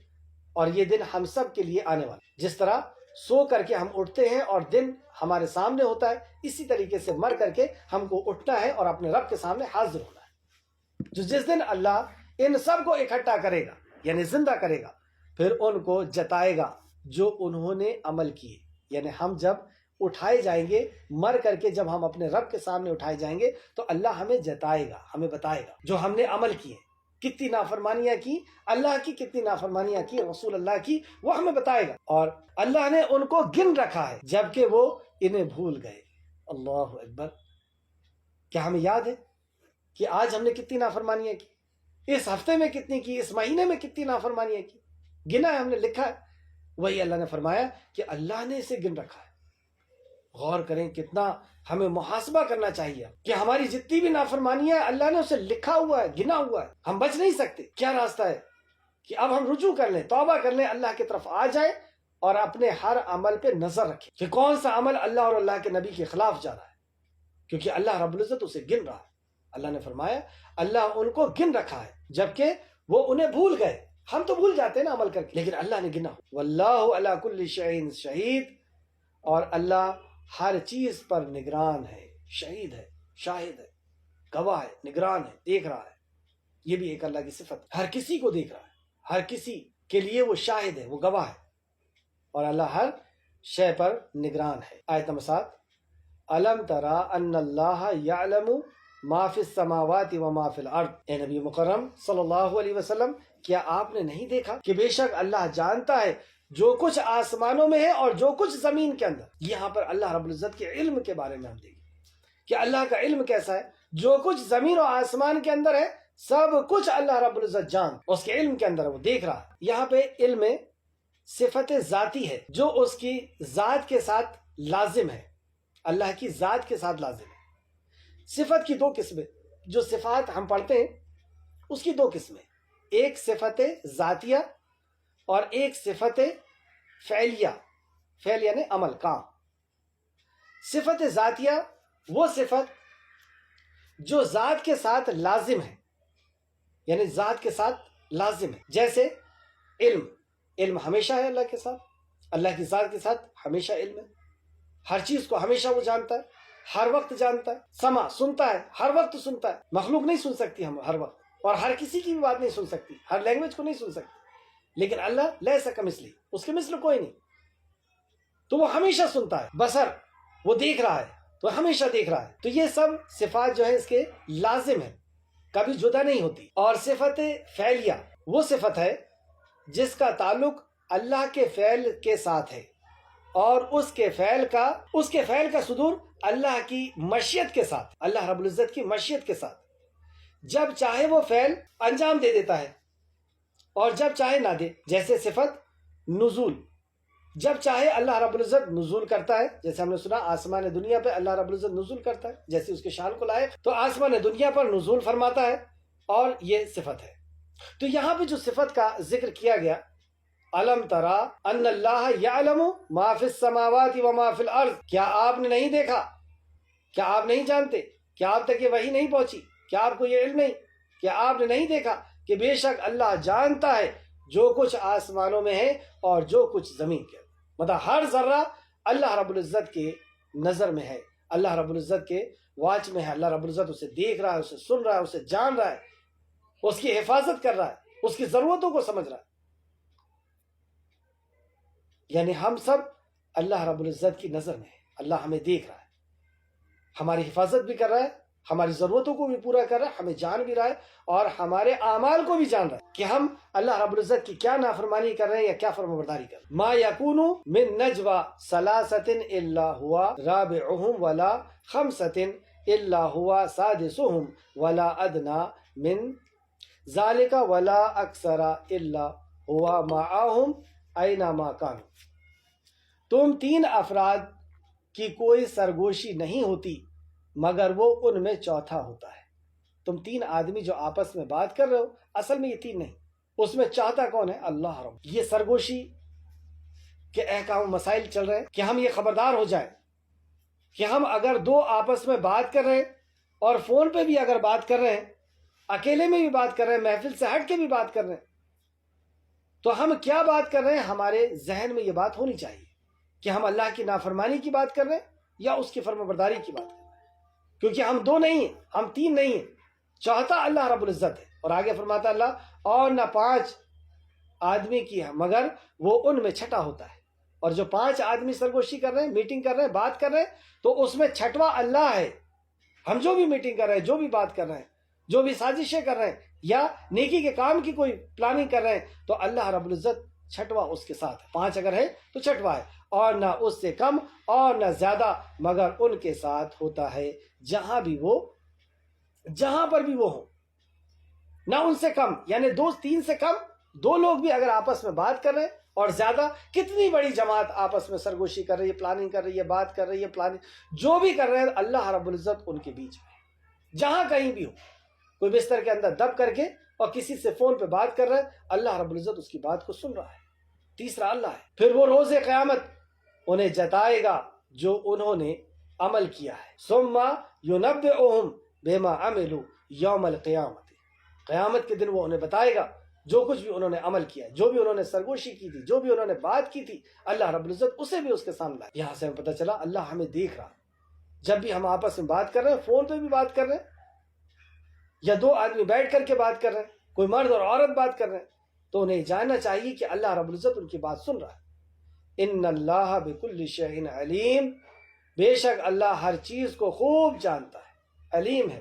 اور یہ دن ہم سب کے لیے آنے والا، جس طرح سو کر کے ہم اٹھتے ہیں اور دن ہمارے سامنے ہوتا ہے، اسی طریقے سے مر کر کے ہم کو اٹھنا ہے اور اپنے رب کے سامنے حاضر ہونا ہے۔ جو جس دن اللہ ان سب کو اکٹھا کرے گا، یعنی زندہ کرے گا، پھر ان کو جتائے گا جو انہوں نے عمل کیے، یعنی ہم جب اٹھائے جائیں گے، مر کر کے جب ہم اپنے رب کے سامنے اٹھائے جائیں گے تو اللہ ہمیں جتائے گا، ہمیں بتائے گا جو ہم نے عمل کیے، کتنی نافرمانیاں کی اللہ کی، کتنی نافرمانیاں کی رسول اللہ کی، وہ ہمیں بتائے گا، اور اللہ نے ان کو گن رکھا ہے جبکہ وہ انہیں بھول گئے۔ اللہ اکبر! کیا ہمیں یاد ہے کہ آج ہم نے کتنی نافرمانیاں کی، اس ہفتے میں کتنی کی، اس مہینے میں کتنی نافرمانیاں کی، گنا ہے، ہم نے لکھا ہے۔ وہی اللہ نے فرمایا کہ اللہ نے اسے گن رکھا ہے۔ غور کریں کتنا ہمیں محاسبہ کرنا چاہیے کہ ہماری جتنی بھی نافرمانیاں ہیں اللہ نے اسے لکھا ہوا ہے، گنا ہوا ہے، ہم بچ نہیں سکتے۔ کیا راستہ ہے کہ اب ہم رجوع کر لیں، توبہ کر لیں، اللہ کی طرف آ جائیں، اور اپنے ہر عمل پہ نظر رکھیں کہ کون سا عمل اللہ اور اللہ کے نبی کے خلاف جا رہا ہے، کیونکہ اللہ رب العزت اسے گن رہا ہے۔ اللہ نے فرمایا اللہ ان کو گن رکھا ہے جبکہ وہ انہیں بھول گئے۔ ہم تو بھول جاتے ہیں نا عمل کر کے، لیکن اللہ نے گنا۔ واللہ علی کل شیء شہید، اور اللہ ہر چیز پر نگران ہے، شہید ہے، شاہد ہے، گواہ ہے، نگران ہے، دیکھ رہا ہے۔ یہ بھی ایک اللہ کی صفت ہے، ہر کسی کو دیکھ رہا ہے، ہر کسی کے لیے وہ شاہد ہے، وہ گواہ ہے، اور اللہ ہر شے پر نگران ہے۔ آیت نمبر 7، الم تری ان اللہ یعلم ما فی السماوات و ما فی الارض، اے نبی مکرم صلی اللہ علیہ وسلم، کیا آپ نے نہیں دیکھا کہ بے شک اللہ جانتا ہے جو کچھ آسمانوں میں ہے اور جو کچھ زمین کے اندر۔ یہاں پر اللہ رب العزت کے علم کے بارے میں ہم دیکھیں کہ اللہ کا علم کیسا ہے، جو کچھ زمین و آسمان کے اندر ہے سب کچھ اللہ رب العزت جان، اس کے علم کے اندر وہ دیکھ رہا ہے۔ یہاں پہ علم صفت ذاتی ہے جو اس کی ذات کے ساتھ لازم ہے، اللہ کی ذات کے ساتھ لازم ہے۔ صفت کی 2 قسمیں، جو صفات ہم پڑھتے ہیں اس کی 2 قسمیں، ایک صفت ذاتیہ اور ایک صفت فعلیہ، فعل یعنی عمل، کام۔ صفت ذاتیہ وہ صفت جو ذات کے ساتھ لازم ہے، یعنی ذات کے ساتھ لازم ہے. جیسے علم ہمیشہ ہے اللہ کے ساتھ، اللہ کی ذات کے ساتھ ہمیشہ علم ہے. ہر چیز کو ہمیشہ وہ جانتا ہے، ہر وقت جانتا ہے. سمع سنتا ہے، ہر وقت سنتا ہے. مخلوق نہیں سن سکتی ہم ہر وقت، اور ہر کسی کی بھی بات نہیں سن سکتی، ہر لینگویج کو نہیں سن سکتی. لیکن اللہ لیس کمثلہ، اس کے مثل کوئی نہیں، تو وہ ہمیشہ سنتا ہے. بصر، وہ دیکھ رہا ہے تو ہمیشہ دیکھ رہا ہے. تو یہ سب صفات جو ہے اس کے لازم ہے، کبھی جدا نہیں ہوتی. اور صفت فعلیہ وہ صفت ہے جس کا تعلق اللہ کے فعل کے ساتھ ہے، اور اس کے فعل کا صدور اللہ کی مشیت کے ساتھ، اللہ رب العزت کی مشیت کے ساتھ. جب چاہے وہ فعل انجام دے دیتا ہے اور جب چاہے نہ دے. جیسے صفت نزول، جب چاہے اللہ رب العزت نزول کرتا ہے، جیسے ہم نے سنا آسمان دنیا پہ اللہ رب العزت نزول کرتا ہے جیسے اس کے شان کو لائق، تو آسمان دنیا پر نزول فرماتا ہے، اور یہ صفت ہے. تو یہاں پہ جو صفت کا ذکر کیا گیا، الم ترا ان اللہ یعلم ما فی السماوات و ما فی الارض، کیا آپ نے نہیں دیکھا، کیا آپ نہیں جانتے، کیا آپ تک یہ وحی نہیں پہنچی، کیا آپ کو یہ علم نہیں، کیا آپ نے نہیں دیکھا کہ بے شک اللہ جانتا ہے جو کچھ آسمانوں میں ہے اور جو کچھ زمین کے. مطلب ہر ذرہ اللہ رب العزت کے نظر میں ہے، اللہ رب العزت کے واچ میں ہے. اللہ رب العزت اسے دیکھ رہا ہے، اسے سن رہا ہے، اسے جان رہا ہے، اس کی حفاظت کر رہا ہے، اس کی ضرورتوں کو سمجھ رہا ہے. یعنی ہم سب اللہ رب العزت کی نظر میں ہے، اللہ ہمیں دیکھ رہا ہے، ہماری حفاظت بھی کر رہا ہے، ہماری ضرورتوں کو بھی پورا کر رہا ہے، ہمیں جان بھی رہا ہے، اور ہمارے اعمال کو بھی جان رہا ہے کہ ہم اللہ رب العزت کی کیا نافرمانی کر رہے ہیں یا کیا فرمانبرداری کر رہے ہیں. ما یکون من نجوى ثلاثۃ الا هو رابعهم ولا خمسۃ الا هو سادسهم ولا ادنى من ذلك ولا اکثر الا هو معهم اینما کانوا. تم تین افراد کی کوئی سرگوشی نہیں ہوتی مگر وہ ان میں چوتھا ہوتا ہے. تم تین آدمی جو آپس میں بات کر رہے ہو، اصل میں یہ تین نہیں، اس میں چوتھا کون ہے؟ اللہ رب. یہ سرگوشی کے احکام مسائل چل رہے ہیں کہ ہم یہ خبردار ہو جائیں کہ ہم اگر دو آپس میں بات کر رہے ہیں، اور فون پہ بھی اگر بات کر رہے ہیں، اکیلے میں بھی بات کر رہے ہیں، محفل سے ہٹ کے بھی بات کر رہے ہیں، تو ہم کیا بات کر رہے ہیں؟ ہمارے ذہن میں یہ بات ہونی چاہیے کہ ہم اللہ کی نافرمانی کی بات کر رہے ہیں یا اس کی فرمانبرداری کی بات کر رہے ہیں. کیونکہ ہم دو نہیں ہیں، ہم تین نہیں ہیں، چوتھا اللہ رب العزت ہے. اور آگے فرماتا اللہ، اور نہ 5 آدمی کی ہے مگر وہ ان میں چھٹا ہوتا ہے. اور جو 5 آدمی سرگوشی کر رہے ہیں، میٹنگ کر رہے ہیں، بات کر رہے ہیں، تو اس میں چھٹواں اللہ ہے. ہم جو بھی میٹنگ کر رہے ہیں، جو بھی بات کر رہے ہیں، جو بھی سازشیں کر رہے ہیں، یا نیکی کے کام کی کوئی پلاننگ کر رہے ہیں، تو اللہ رب العزت چھٹواں اس کے ساتھ ہے. 5 اگر ہے تو چھٹواں ہے، اور نہ اس سے کم اور نہ زیادہ مگر ان کے ساتھ ہوتا ہے جہاں پر بھی وہ ہوں. نہ ان سے کم، یعنی 2-3 سے کم 2 لوگ بھی اگر آپس میں بات کر رہے ہیں، اور زیادہ کتنی بڑی جماعت آپس میں سرگوشی کر رہی ہے، پلاننگ کر رہی ہے، بات کر رہی ہے، پلاننگ جو بھی کر رہے ہیں، اللہ رب العزت ان کے بیچ میں جہاں کہیں بھی ہو. کوئی بستر کے اندر دب کر کے اور کسی سے فون پہ بات کر رہا ہے، اللہ رب العزت اس کی بات کو سن رہا ہے. تیسرا اللہ ہے. پھر وہ روز قیامت انہیں جتائے گا جو انہوں نے عمل کیا ہے. ثم ينبئهم بما عملوا یوم القیامت. قیامت کے دن وہ انہیں بتائے گا جو کچھ بھی انہوں نے عمل کیا، جو بھی انہوں نے سرگوشی کی تھی، جو بھی انہوں نے بات کی تھی، اللہ رب العزت اسے بھی اس کے سامنے لائے. یہاں سے ہمیں پتہ چلا اللہ ہمیں دیکھ رہا. جب بھی ہم آپس میں بات کر رہے ہیں، فون پہ بھی بات کر رہے ہیں، یا 2 آدمی بیٹھ کر کے بات کر رہے ہیں، کوئی مرد اور عورت بات کر رہے ہیں، تو انہیں جاننا چاہیے کہ اللہ رب العزت ان کی بات سن رہا ہے. ان اللہ بکل شیء علیم، بے شک اللہ ہر چیز کو خوب جانتا ہے، علیم ہے،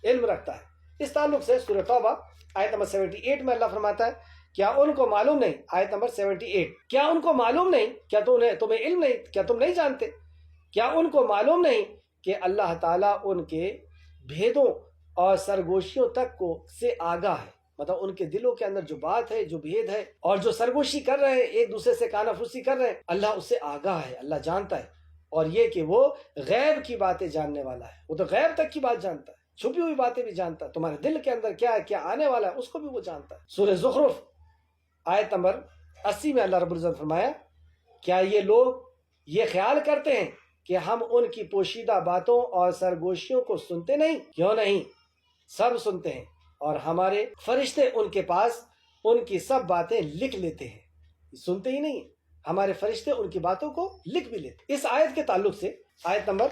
علم رکھتا ہے. اس تعلق سے سورہ توبہ آیت نمبر 78 میں اللہ فرماتا ہے، کیا ان کو معلوم نہیں، آیت نمبر 78، کیا ان کو معلوم نہیں، کیا تمہیں علم نہیں، کیا تم نہیں جانتے، کیا ان کو معلوم نہیں کہ اللہ تعالیٰ ان کے بھیدوں اور سرگوشیوں تک کو سے آگاہ ہے. مطلب ان کے دلوں کے اندر جو بات ہے، جو بھید ہے، اور جو سرگوشی کر رہے ہیں، ایک دوسرے سے کانافرسی کر رہے ہیں، اللہ اس سے آگاہ ہے، اللہ جانتا ہے. اور یہ کہ وہ غیب کی باتیں جاننے والا ہے، وہ تو غیب تک کی بات جانتا ہے، چھپی ہوئی باتیں بھی جانتا ہے، تمہارے دل کے اندر کیا ہے، کیا آنے والا ہے، اس کو بھی وہ جانتا ہے. سورہ زخرف آیت نمبر 80 میں اللہ رب العزت فرمایا، کیا یہ لوگ یہ خیال کرتے ہیں کہ ہم ان کی پوشیدہ باتوں اور سرگوشیوں کو سنتے نہیں؟ کیوں نہیں، سب سنتے ہیں اور ہمارے فرشتے ان کے پاس ان کی سب باتیں لکھ لیتے ہیں۔ سنتے ہی نہیں، ہمارے فرشتے ان کی باتوں کو لکھ بھی لیتے۔ اس آیت کے تعلق سے، آیت نمبر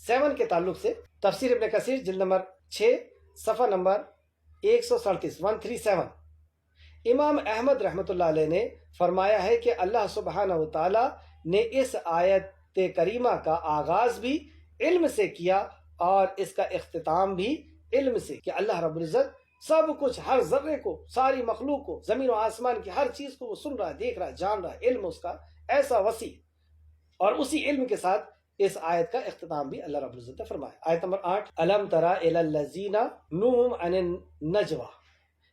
7 کے تعلق سے، تفسیر ابن کثیر جلد نمبر 6 صفحہ نمبر 137 امام احمد رحمۃ اللہ علیہ نے فرمایا ہے کہ اللہ سبحانہ و تعالی نے اس آیت کریمہ کا آغاز بھی علم سے کیا اور اس کا اختتام بھی علم سے، کہ اللہ رب العزت سب کچھ، ہر ذرے کو، ساری مخلوق کو، زمین و آسمان کی ہر چیز کو وہ سن رہا ہے، دیکھ رہا ہے، جان رہا ہے۔ علم اس کا ایسا وسیع، اور اسی علم کے ساتھ اس آیت کا اختتام بھی اللہ رب العزت نے فرمایا۔ آیت نمبر 8، الم تری الی الذین نہوا عن النجوی،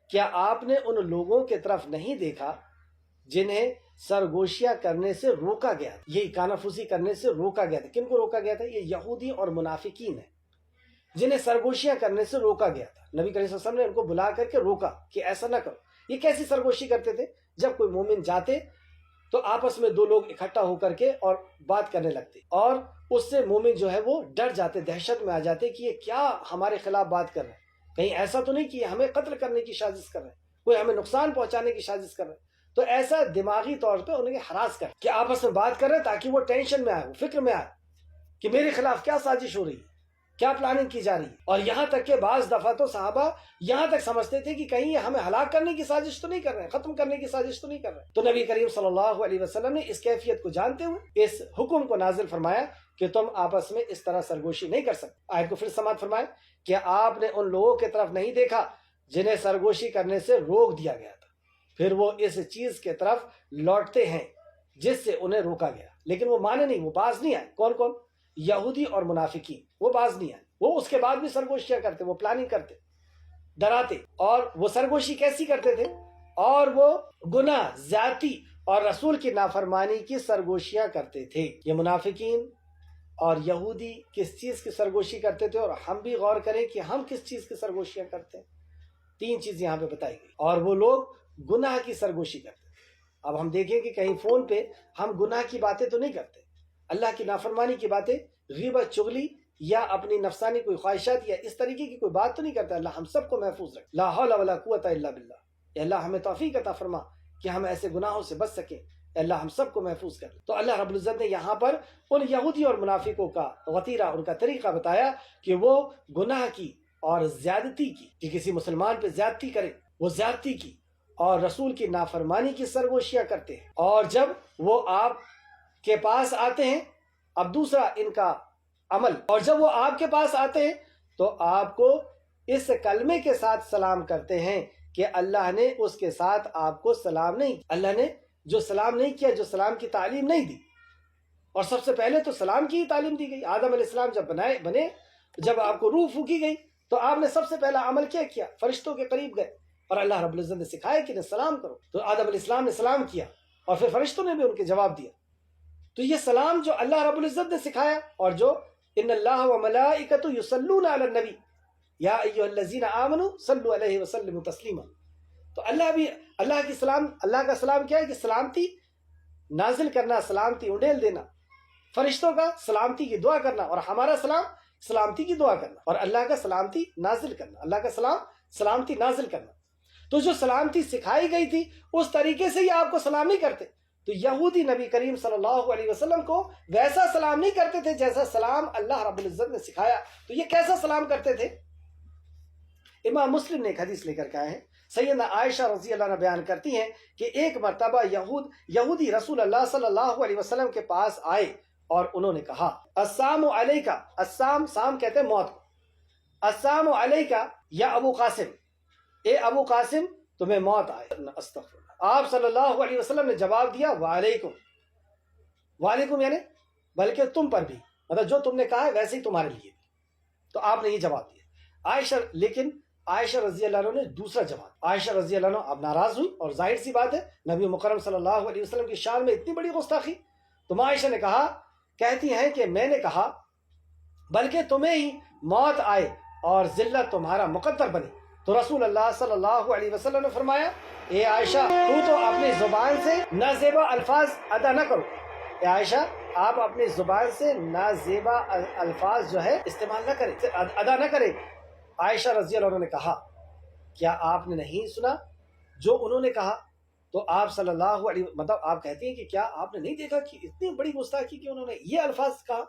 کیا آپ نے ان لوگوں کے طرف نہیں دیکھا جنہیں سرگوشیاں کرنے سے روکا گیا تھا؟ یہ کانفوسی کرنے سے روکا گیا تھا۔ کن کو روکا گیا تھا؟ یہ یہودی اور منافقین ہیں جنہیں سرگوشیاں کرنے سے روکا گیا تھا۔ نبی کریم صلی اللہ علیہ وسلم نے ان کو بلا کر کے روکا کہ ایسا نہ کرو۔ یہ کیسی سرگوشی کرتے تھے؟ جب کوئی مومن جاتے تو آپس میں دو لوگ اکٹھا ہو کر کے اور بات کرنے لگتے، اور اس سے مومن جو ہے وہ ڈر جاتے، دہشت میں آ جاتے کہ یہ کیا ہمارے خلاف بات کر رہے ہیں، کہیں ایسا تو نہیں کہ ہمیں قتل کرنے کی سازش کر رہے ہیں، کوئی ہمیں نقصان پہنچانے کی سازش کر رہے ہیں۔ تو ایسا دماغی طور پہ انہیں ہراس کر کہ آپس میں بات کر رہے ہیں تاکہ وہ ٹینشن میں آئے، وہ فکر میں آئے کہ میرے خلاف کیا سازش ہو رہی ہے، کیا پلاننگ کی جا رہی ہے۔ اور یہاں تک کہ بعض دفعہ تو صحابہ یہاں تک سمجھتے تھے کہ کہیں یہ ہمیں ہلاک کرنے کی سازش تو نہیں کر رہے ہیں، ختم کرنے کی سازش تو نہیں کر رہے ہیں۔ تو نبی کریم صلی اللہ علیہ وسلم نے اس کیفیت کو جانتے ہوئے اس حکم کو نازل فرمایا کہ تم آپس میں اس طرح سرگوشی نہیں کر سکتے۔ آیت کو پھر سماعت فرمائے کہ آپ نے ان لوگوں کی طرف نہیں دیکھا جنہیں سرگوشی کرنے سے روک دیا گیا تھا، پھر وہ اس چیز کے طرف لوٹتے ہیں جس سے انہیں روکا گیا، لیکن وہ مانے نہیں، وہ باز نہیں آئے۔ کون کون؟ یہودی اور منافقین، وہ باز نہیں آئے۔ وہ اس کے بعد بھی سرگوشیاں کرتے، وہ پلاننگ کرتے، ڈراتے۔ اور وہ سرگوشی کیسی کرتے تھے؟ اور وہ گناہ، زیادتی اور رسول کی نافرمانی کی سرگوشیاں کرتے تھے۔ یہ منافقین اور یہودی کس چیز کی سرگوشی کرتے تھے، اور ہم بھی غور کریں کہ ہم کس چیز کی سرگوشیاں کرتے ہیں۔ 3 چیز یہاں پہ بتائی گئی، اور وہ لوگ گناہ کی سرگوشی کرتے ہیں۔ اب ہم دیکھیں کہ کہیں فون پہ ہم گناہ کی باتیں تو نہیں کرتے، اللہ کی نافرمانی کی باتیں، غیبت، چغلی یا اپنی نفسانی کوئی خواہشات یا اس طریقے کی کوئی بات تو نہیں کرتا۔ اللہ ہم سب کو محفوظ رکھے، لا حول ولا قوت الا باللہ۔ اے اللہ ہمیں توفیق عطا فرما کہ ہم ایسے گناہوں سے بچ سکیں، اے اللہ ہم سب کو محفوظ کر لے۔ تو اللہ رب العزت نے یہاں پر ان یہودی اور منافقوں کا وتیرہ، ان کا طریقہ بتایا کہ وہ گناہ کی اور زیادتی کی، کہ کسی مسلمان پہ زیادتی کرے، وہ زیادتی کی اور رسول کی نافرمانی کی سرگوشیاں کرتے ہیں۔ اور جب وہ آپ کے پاس آتے ہیں، اب دوسرا ان کا عمل، اور جب وہ آپ کے پاس آتے ہیں تو آپ کو اس کلمے کے ساتھ سلام کرتے ہیں کہ اللہ نے اس کے ساتھ آپ کو سلام نہیں، اللہ نے جو سلام نہیں کیا، جو سلام کی تعلیم نہیں دی۔ اور سب سے پہلے تو سلام کی ہی تعلیم دی گئی۔ آدم علیہ السلام جب بنے، جب آپ کو روح پھونکی گئی تو آپ نے سب سے پہلا عمل کیا؟ فرشتوں کے قریب گئے، اور اللہ رب العزت نے سکھایا کہ سلام کرو۔ تو آدم علیہ السلام نے سلام کیا، اور پھر فرشتوں نے بھی ان کے جواب دیا۔ تو یہ سلام جو اللہ رب العزت نے سکھایا، اور جو ان اللہ وملائکۃ یصلون علی النبی یا ایھا الذین آمنوا صلوا علیہ وسلموا تسلیما۔ تو اللہ کا سلام کیا ہے؟ کہ سلامتی نازل کرنا، سلامتی انڈیل دینا، فرشتوں کا سلامتی کی دعا کرنا، اور ہمارا سلام سلامتی کی دعا کرنا، اور اللہ کا سلامتی نازل کرنا، اللہ کا سلام سلامتی نازل کرنا۔ تو جو سلامتی سکھائی گئی تھی اس طریقے سے ہی آپ کو سلام نہیں کرتے۔ تو یہودی نبی کریم صلی اللہ علیہ وسلم کو ویسا سلام نہیں کرتے تھے جیسا سلام اللہ رب العزت نے سکھایا۔ تو یہ کیسا سلام کرتے تھے؟ امام مسلم نے ایک حدیث لے کر کے آئے ہیں، سیدنا عائشہ رضی اللہ عنہ بیان کرتی ہیں کہ ایک مرتبہ یہودی رسول اللہ صلی اللہ علیہ وسلم کے پاس آئے اور انہوں نے کہا، السلام علیکہ، سام کہتے ہیں موت کو، السلام علیکہ یا ابو قاسم، اے ابو قاسم تمہیں موت آئے۔ استغفر اللہ۔ آپ صلی اللہ علیہ وسلم نے جواب دیا، وعلیکم، وعلیکم یعنی بلکہ تم پر بھی، مطلب جو تم نے کہا ہے ویسے ہی تمہارے لیے بھی۔ تو آپ نے یہ جواب دیا۔ لیکن عائشہ رضی اللہ عنہ نے دوسرا جواب۔ عائشہ رضی اللہ عنہ اب ناراض ہوئی، اور ظاہر سی بات ہے نبی مکرم صلی اللہ علیہ وسلم کی شان میں اتنی بڑی گستاخی۔ تو عائشہ نے کہتی ہیں کہ میں نے کہا بلکہ تمہیں ہی موت آئے اور ذلت تمہارا مقدر بنے۔ تو رسول اللہ صلی اللہ علیہ وسلم نے فرمایا، اے عائشہ تو اپنی زبان سے نازیبا الفاظ ادا نہ کرو۔ اے عائشہ آپ اپنی زبان سے نازیبا الفاظ جو ہے استعمال نہ کریں، ادا نہ کریں۔ عائشہ رضی اللہ عنہ نے کہا کیا آپ نے نہیں سنا جو انہوں نے کہا؟ تو آپ صلی اللہ علیہ مطلب آپ کہتے ہیں کہ کیا آپ نے نہیں دیکھا کہ اتنی بڑی گستاخی کہ انہوں نے یہ الفاظ کہا؟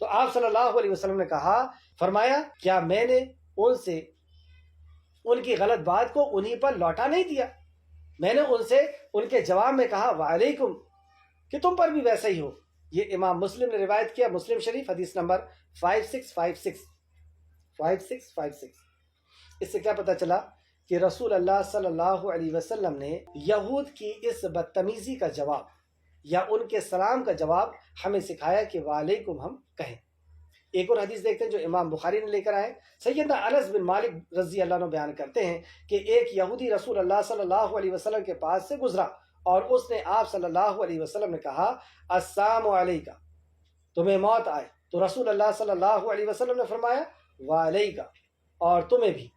تو آپ صلی اللہ علیہ وسلم نے کہا، فرمایا کیا میں نے ان سے ان کی غلط بات کو انہی پر لوٹا نہیں دیا؟ میں نے ان سے ان کے جواب میں کہا وعلیکم، کہ تم پر بھی ویسا ہی ہو۔ یہ امام مسلم نے روایت کیا، مسلم شریف حدیث نمبر 5656۔ اس سے کیا پتہ چلا کہ رسول اللہ صلی اللہ علیہ وسلم نے یہود کی اس بدتمیزی کا جواب یا ان کے سلام کا جواب ہمیں سکھایا کہ وعلیکم ہم کہیں۔ ایک اور حدیث دیکھتے ہیں جو امام بخاری نے لے کر آئے۔ سیدنا انس بن مالک رضی اللہ عنہ بیان کرتے ہیں کہ ایک یہودی رسول اللہ صلی اللہ علیہ وسلم کے پاس سے گزرا اور اس نے آپ صلی اللہ علیہ وسلم نے کہا السلام علیکہ، تمہیں موت آئے۔ تو رسول اللہ صلی اللہ علیہ وسلم نے فرمایا وعلیکہ، اور تمہیں بھی۔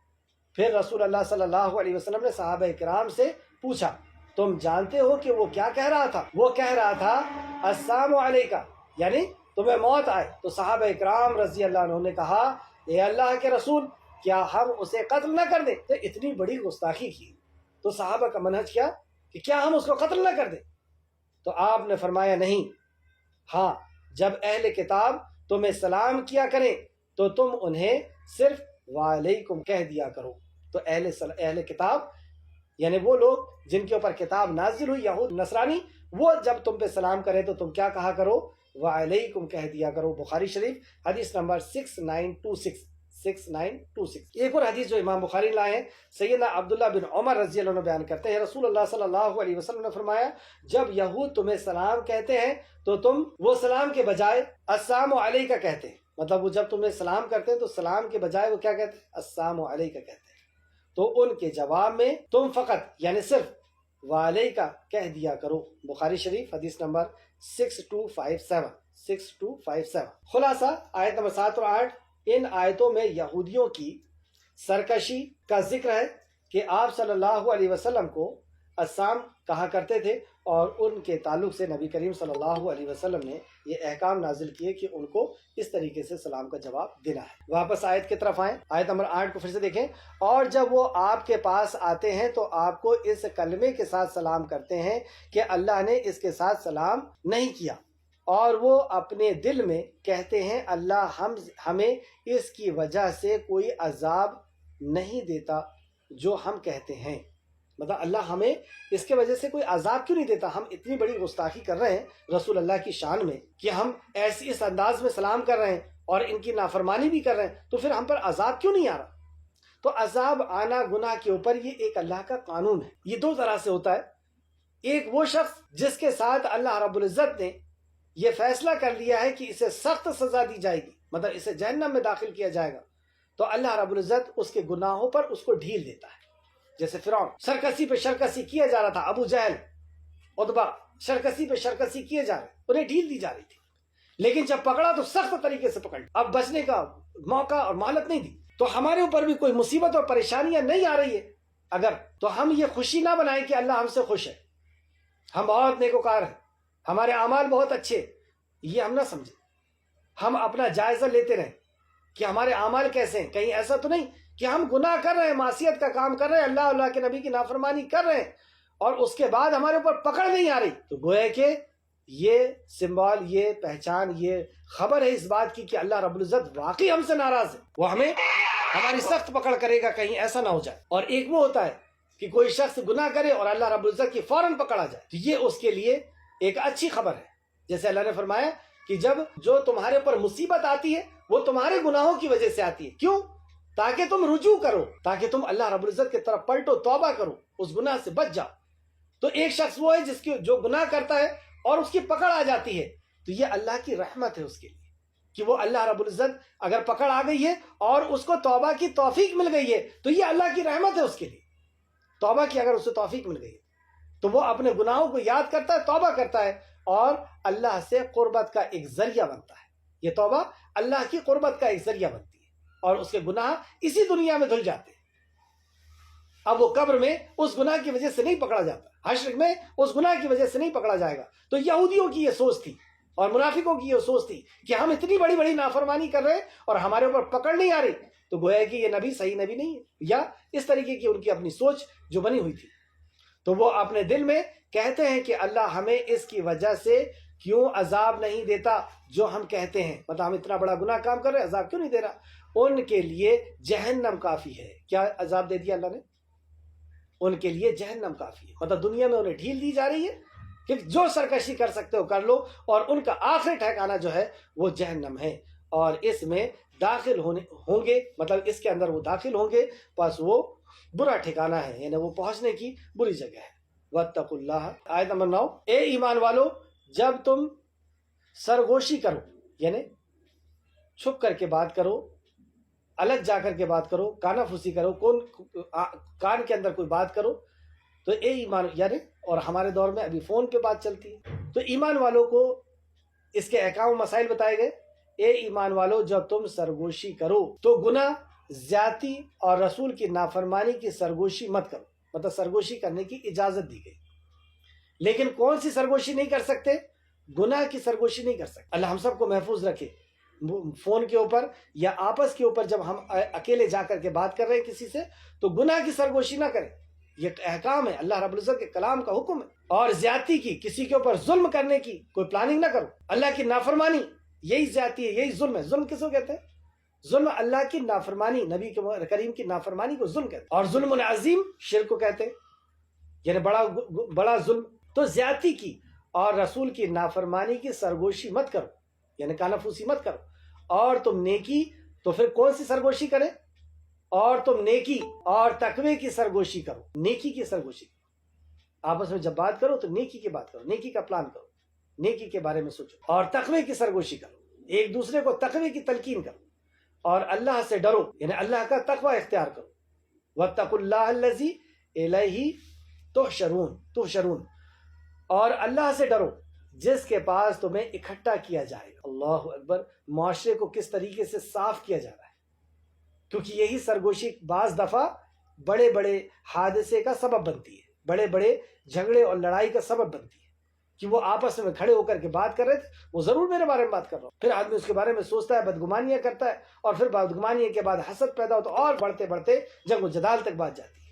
پھر رسول اللہ صلی اللہ علیہ وسلم نے صحابہ کرام سے پوچھا تم جانتے ہو کہ وہ کیا کہہ رہا تھا؟ وہ کہہ رہا تھا السلام علیکہ، یعنی تمہیں موت آئے۔ تو صحابہ اکرام رضی اللہ عنہ نے کہا اے اللہ کے رسول، کیا ہم اسے قتل نہ کر دیں؟ تو اتنی بڑی گستاخی کی تو صحابہ کا منہج کیا کہ کیا ہم اس کو قتل نہ کر دیں؟ تو آپ نے فرمایا نہیں، ہاں جب اہل کتاب تمہیں سلام کیا کریں تو تم انہیں صرف وعلیکم کہہ دیا کرو۔ تو اہل کتاب یعنی وہ لوگ جن کے اوپر کتاب نازل ہوئی، یہود نصرانی، وہ جب تم پہ سلام کرے تو تم کیا کہا کرو؟ وعلیکم کہہ دیا کرو۔ بخاری شریف حدیث نمبر 6926۔ ایک اور حدیث جو امام بخاری لائے ہیں، سیدنا عبداللہ بن عمر رضی اللہ عنہ بیان کرتے ہیں رسول اللہ صلی اللہ علیہ وسلم نے فرمایا جب یہود تمہیں سلام کہتے ہیں تو تم وہ سلام کے بجائے السلام علیکہ کہتے ہیں۔ مطلب وہ جب تمہیں سلام کرتے ہیں تو سلام کے بجائے وہ کیا کہتے ہیں؟ السلام علیکہ کہتے ہیں۔ تو ان کے جواب میں تم فقط یعنی صرف وعلیکہ کہہ دیا کرو۔ بخاری شریف حدیث نمبر 6257۔ خلاصہ آیت نمبر 7 اور 8، ان آیتوں میں یہودیوں کی سرکشی کا ذکر ہے کہ آپ صلی اللہ علیہ وسلم کو السلام کہا کرتے تھے، اور ان کے تعلق سے نبی کریم صلی اللہ علیہ وسلم نے یہ احکام نازل کیے کہ ان کو اس طریقے سے سلام کا جواب دینا ہے۔ واپس آیت کی طرف آئیں، آیت نمبر 8 کو پھر سے دیکھیں۔ اور جب وہ آپ کے پاس آتے ہیں تو آپ کو اس کلمے کے ساتھ سلام کرتے ہیں کہ اللہ نے اس کے ساتھ سلام نہیں کیا، اور وہ اپنے دل میں کہتے ہیں اللہ ہمیں اس کی وجہ سے کوئی عذاب نہیں دیتا جو ہم کہتے ہیں۔ مطلب اللہ ہمیں اس کے وجہ سے کوئی عذاب کیوں نہیں دیتا؟ ہم اتنی بڑی گستاخی کر رہے ہیں رسول اللہ کی شان میں کہ ہم اس انداز میں سلام کر رہے ہیں اور ان کی نافرمانی بھی کر رہے ہیں، تو پھر ہم پر عذاب کیوں نہیں آ رہا؟ تو عذاب آنا گناہ کے اوپر یہ ایک اللہ کا قانون ہے۔ یہ دو طرح سے ہوتا ہے، ایک وہ شخص جس کے ساتھ اللہ رب العزت نے یہ فیصلہ کر لیا ہے کہ اسے سخت سزا دی جائے گی، مطلب اسے جہنم میں داخل کیا جائے گا، تو اللہ رب العزت اس کے گناہوں پر اس کو ڈھیل دیتا ہے۔ جیسے فرعون سرکسی پہ شرکسی کیا جا رہا تھا، ابو جہل عتبہ شرکسی پہ شرکسی کیے جا رہے، انہیں ڈھیل دی جا رہی تھی، لیکن جب پکڑا تو سخت طریقے سے پکڑ، اب بچنے کا موقع اور مہلت نہیں دی۔ تو ہمارے اوپر بھی کوئی مصیبت اور پریشانیاں نہیں آ رہی ہے اگر، تو ہم یہ خوشی نہ بنائیں کہ اللہ ہم سے خوش ہے، ہم بہت نیکوکار ہیں، ہمارے اعمال بہت اچھے، یہ ہم نہ سمجھیں۔ ہم اپنا جائزہ لیتے رہیں کہ ہمارے اعمال کیسے ہیں۔ کہیں ایسا تو نہیں کہ ہم گناہ کر رہے ہیں، معصیت کا کام کر رہے ہیں، اللہ کے نبی کی نافرمانی کر رہے ہیں، اور اس کے بعد ہمارے اوپر پکڑ نہیں آ رہی، تو گویا کہ یہ سمبال، یہ پہچان، یہ خبر ہے اس بات کی کہ اللہ رب العزت واقعی ہم سے ناراض ہے، وہ ہمیں ہماری سخت پکڑ کرے گا، کہیں ایسا نہ ہو جائے۔ اور ایک وہ ہوتا ہے کہ کوئی شخص گناہ کرے اور اللہ رب العزت کی فوراً پکڑ آ جائے، تو یہ اس کے لیے ایک اچھی خبر ہے۔ جیسے اللہ نے فرمایا کہ جب جو تمہارے اوپر مصیبت آتی ہے وہ تمہارے گناہوں کی وجہ سے آتی ہے، کیوں؟ تاکہ تم رجوع کرو، تاکہ تم اللہ رب العزت کی طرف پلٹو، توبہ کرو، اس گناہ سے بچ جاؤ۔ تو ایک شخص وہ ہے جو گناہ کرتا ہے اور اس کی پکڑ آ جاتی ہے، تو یہ اللہ کی رحمت ہے اس کے لیے کہ وہ اللہ رب العزت اگر پکڑ آ گئی ہے اور اس کو توبہ کی توفیق مل گئی ہے تو یہ اللہ کی رحمت ہے اس کے لیے۔ توبہ کی اگر اسے توفیق مل گئی ہے تو وہ اپنے گناہوں کو یاد کرتا ہے، توبہ کرتا ہے، اور اللہ سے قربت کا ایک ذریعہ بنتا ہے۔ یہ توبہ اللہ کی قربت کا ایک ذریعہ بنتی ہے، اور اس کے گناہ اسی دنیا میں دھل جاتے ہیں۔ اب وہ قبر میں اس گناہ کی وجہ سے نہیں پکڑا جاتا، حشر میں اس گناہ کی وجہ سے نہیں پکڑا جائے گا۔ تو یہودیوں کی یہ سوچ تھی اور منافقوں کی یہ سوچ تھی کہ ہم اتنی بڑی بڑی نافرمانی کر رہے ہیں اور ہمارے اوپر پکڑ نہیں آ رہی، تو گویا کہ یہ نبی صحیح نبی نہیں ہے، یا اس طریقے کی ان کی اپنی سوچ جو بنی ہوئی تھی۔ تو وہ اپنے دل میں کہتے ہیں کہ اللہ ہمیں اس کی وجہ سے کیوں عذاب نہیں دیتا جو ہم کہتے ہیں، مطلب ہم اتنا بڑا گناہ کام کر رہے ہیں، عذاب کیوں نہیں دے رہا؟ ان کے لیے جہنم کافی ہے۔ کیا عذاب دے دیا اللہ نے؟ ان کے لیے جہنم کافی ہے، مطلب دنیا میں انہیں ڈھیل دی جا رہی ہے کہ جو سرکشی کر سکتے ہو کر لو، اور ان کا آخری ٹھکانہ جو ہے وہ جہنم ہے، اور اس میں داخل ہوں گے، مطلب اس کے اندر وہ داخل ہوں گے، پس وہ برا ٹھکانہ ہے، یعنی وہ پہنچنے کی بری جگہ ہے۔ وَاتَّقُوا اللَّهَ، آیت نمبر 9، اے ایمان والو جب تم سرگوشی کرو، یعنی چھپ کر کے بات کرو، الگ جا کر کے بات کرو، کانا پھوسی کرو، کان کے اندر کوئی بات کرو، تو اے ایمان، یعنی اور ہمارے دور میں ابھی فون پہ بات چلتی ہے، تو ایمان والوں کو اس کے احکام و مسائل بتائے گئے۔ اے ایمان والو جب تم سرگوشی کرو تو گناہ، زیادتی اور رسول کی نافرمانی کی سرگوشی مت کرو، مطلب سرگوشی کرنے کی اجازت دی گئی، لیکن کون سی سرگوشی نہیں کر سکتے؟ گناہ کی سرگوشی نہیں کر سکتے۔ اللہ ہم سب کو محفوظ رکھے، فون کے اوپر یا آپس کے اوپر جب ہم اکیلے جا کر کے بات کر رہے ہیں کسی سے، تو گناہ کی سرگوشی نہ کریں، یہ احکام ہے، اللہ رب العزت کے کلام کا حکم ہے۔ اور زیادتی کی، کسی کے اوپر ظلم کرنے کی کوئی پلاننگ نہ کرو۔ اللہ کی نافرمانی یہی زیادتی ہے، یہی ظلم ہے۔ ظلم کس کو کہتے ہیں؟ ظلم اللہ کی نافرمانی، نبی کریم کی نافرمانی کو ظلم کہتے ہیں، اور ظلم عظیم شرک کو کہتے ہیں، یعنی بڑا ظلم۔ تو زیادتی کی اور رسول کی نافرمانی کی سرگوشی مت کرو، یعنی کانافوسی مت کرو، اور تم نیکی، تو پھر کون سی سرگوشی کرے؟ اور تم نیکی اور تقوی کی سرگوشی کرو، نیکی کی سرگوشی کرو۔ آپس میں جب بات کرو تو نیکی کی بات کرو، نیکی کا پلان کرو، نیکی کے بارے میں سوچو، اور تقوی کی سرگوشی کرو، ایک دوسرے کو تقوی کی تلقین کرو، اور اللہ سے ڈرو، یعنی اللہ کا تقوی اختیار کرو۔ وَاتَّقُوا اللَّهَ الَّذِي إِلَيْهِ تُحْشَرُونَ، اور اللہ سے ڈرو جس کے پاس تمہیں اکٹھا کیا جائے گا۔ اللہ اکبر، معاشرے کو کس طریقے سے صاف کیا جا رہا ہے، کیونکہ یہی سرگوشی بعض دفعہ بڑے بڑے حادثے کا سبب بنتی ہے، بڑے بڑے جھگڑے اور لڑائی کا سبب بنتی ہے، کہ وہ آپس میں کھڑے ہو کر کے بات کر رہے تھے، وہ ضرور میرے بارے میں بات کر رہا ہوں، پھر آدمی اس کے بارے میں سوچتا ہے، بدگمانیاں کرتا ہے، اور پھر بدگمانی کے بعد حسد پیدا ہوتا ہے، اور بڑھتے بڑھتے جنگ و جدال تک بات جاتی ہے۔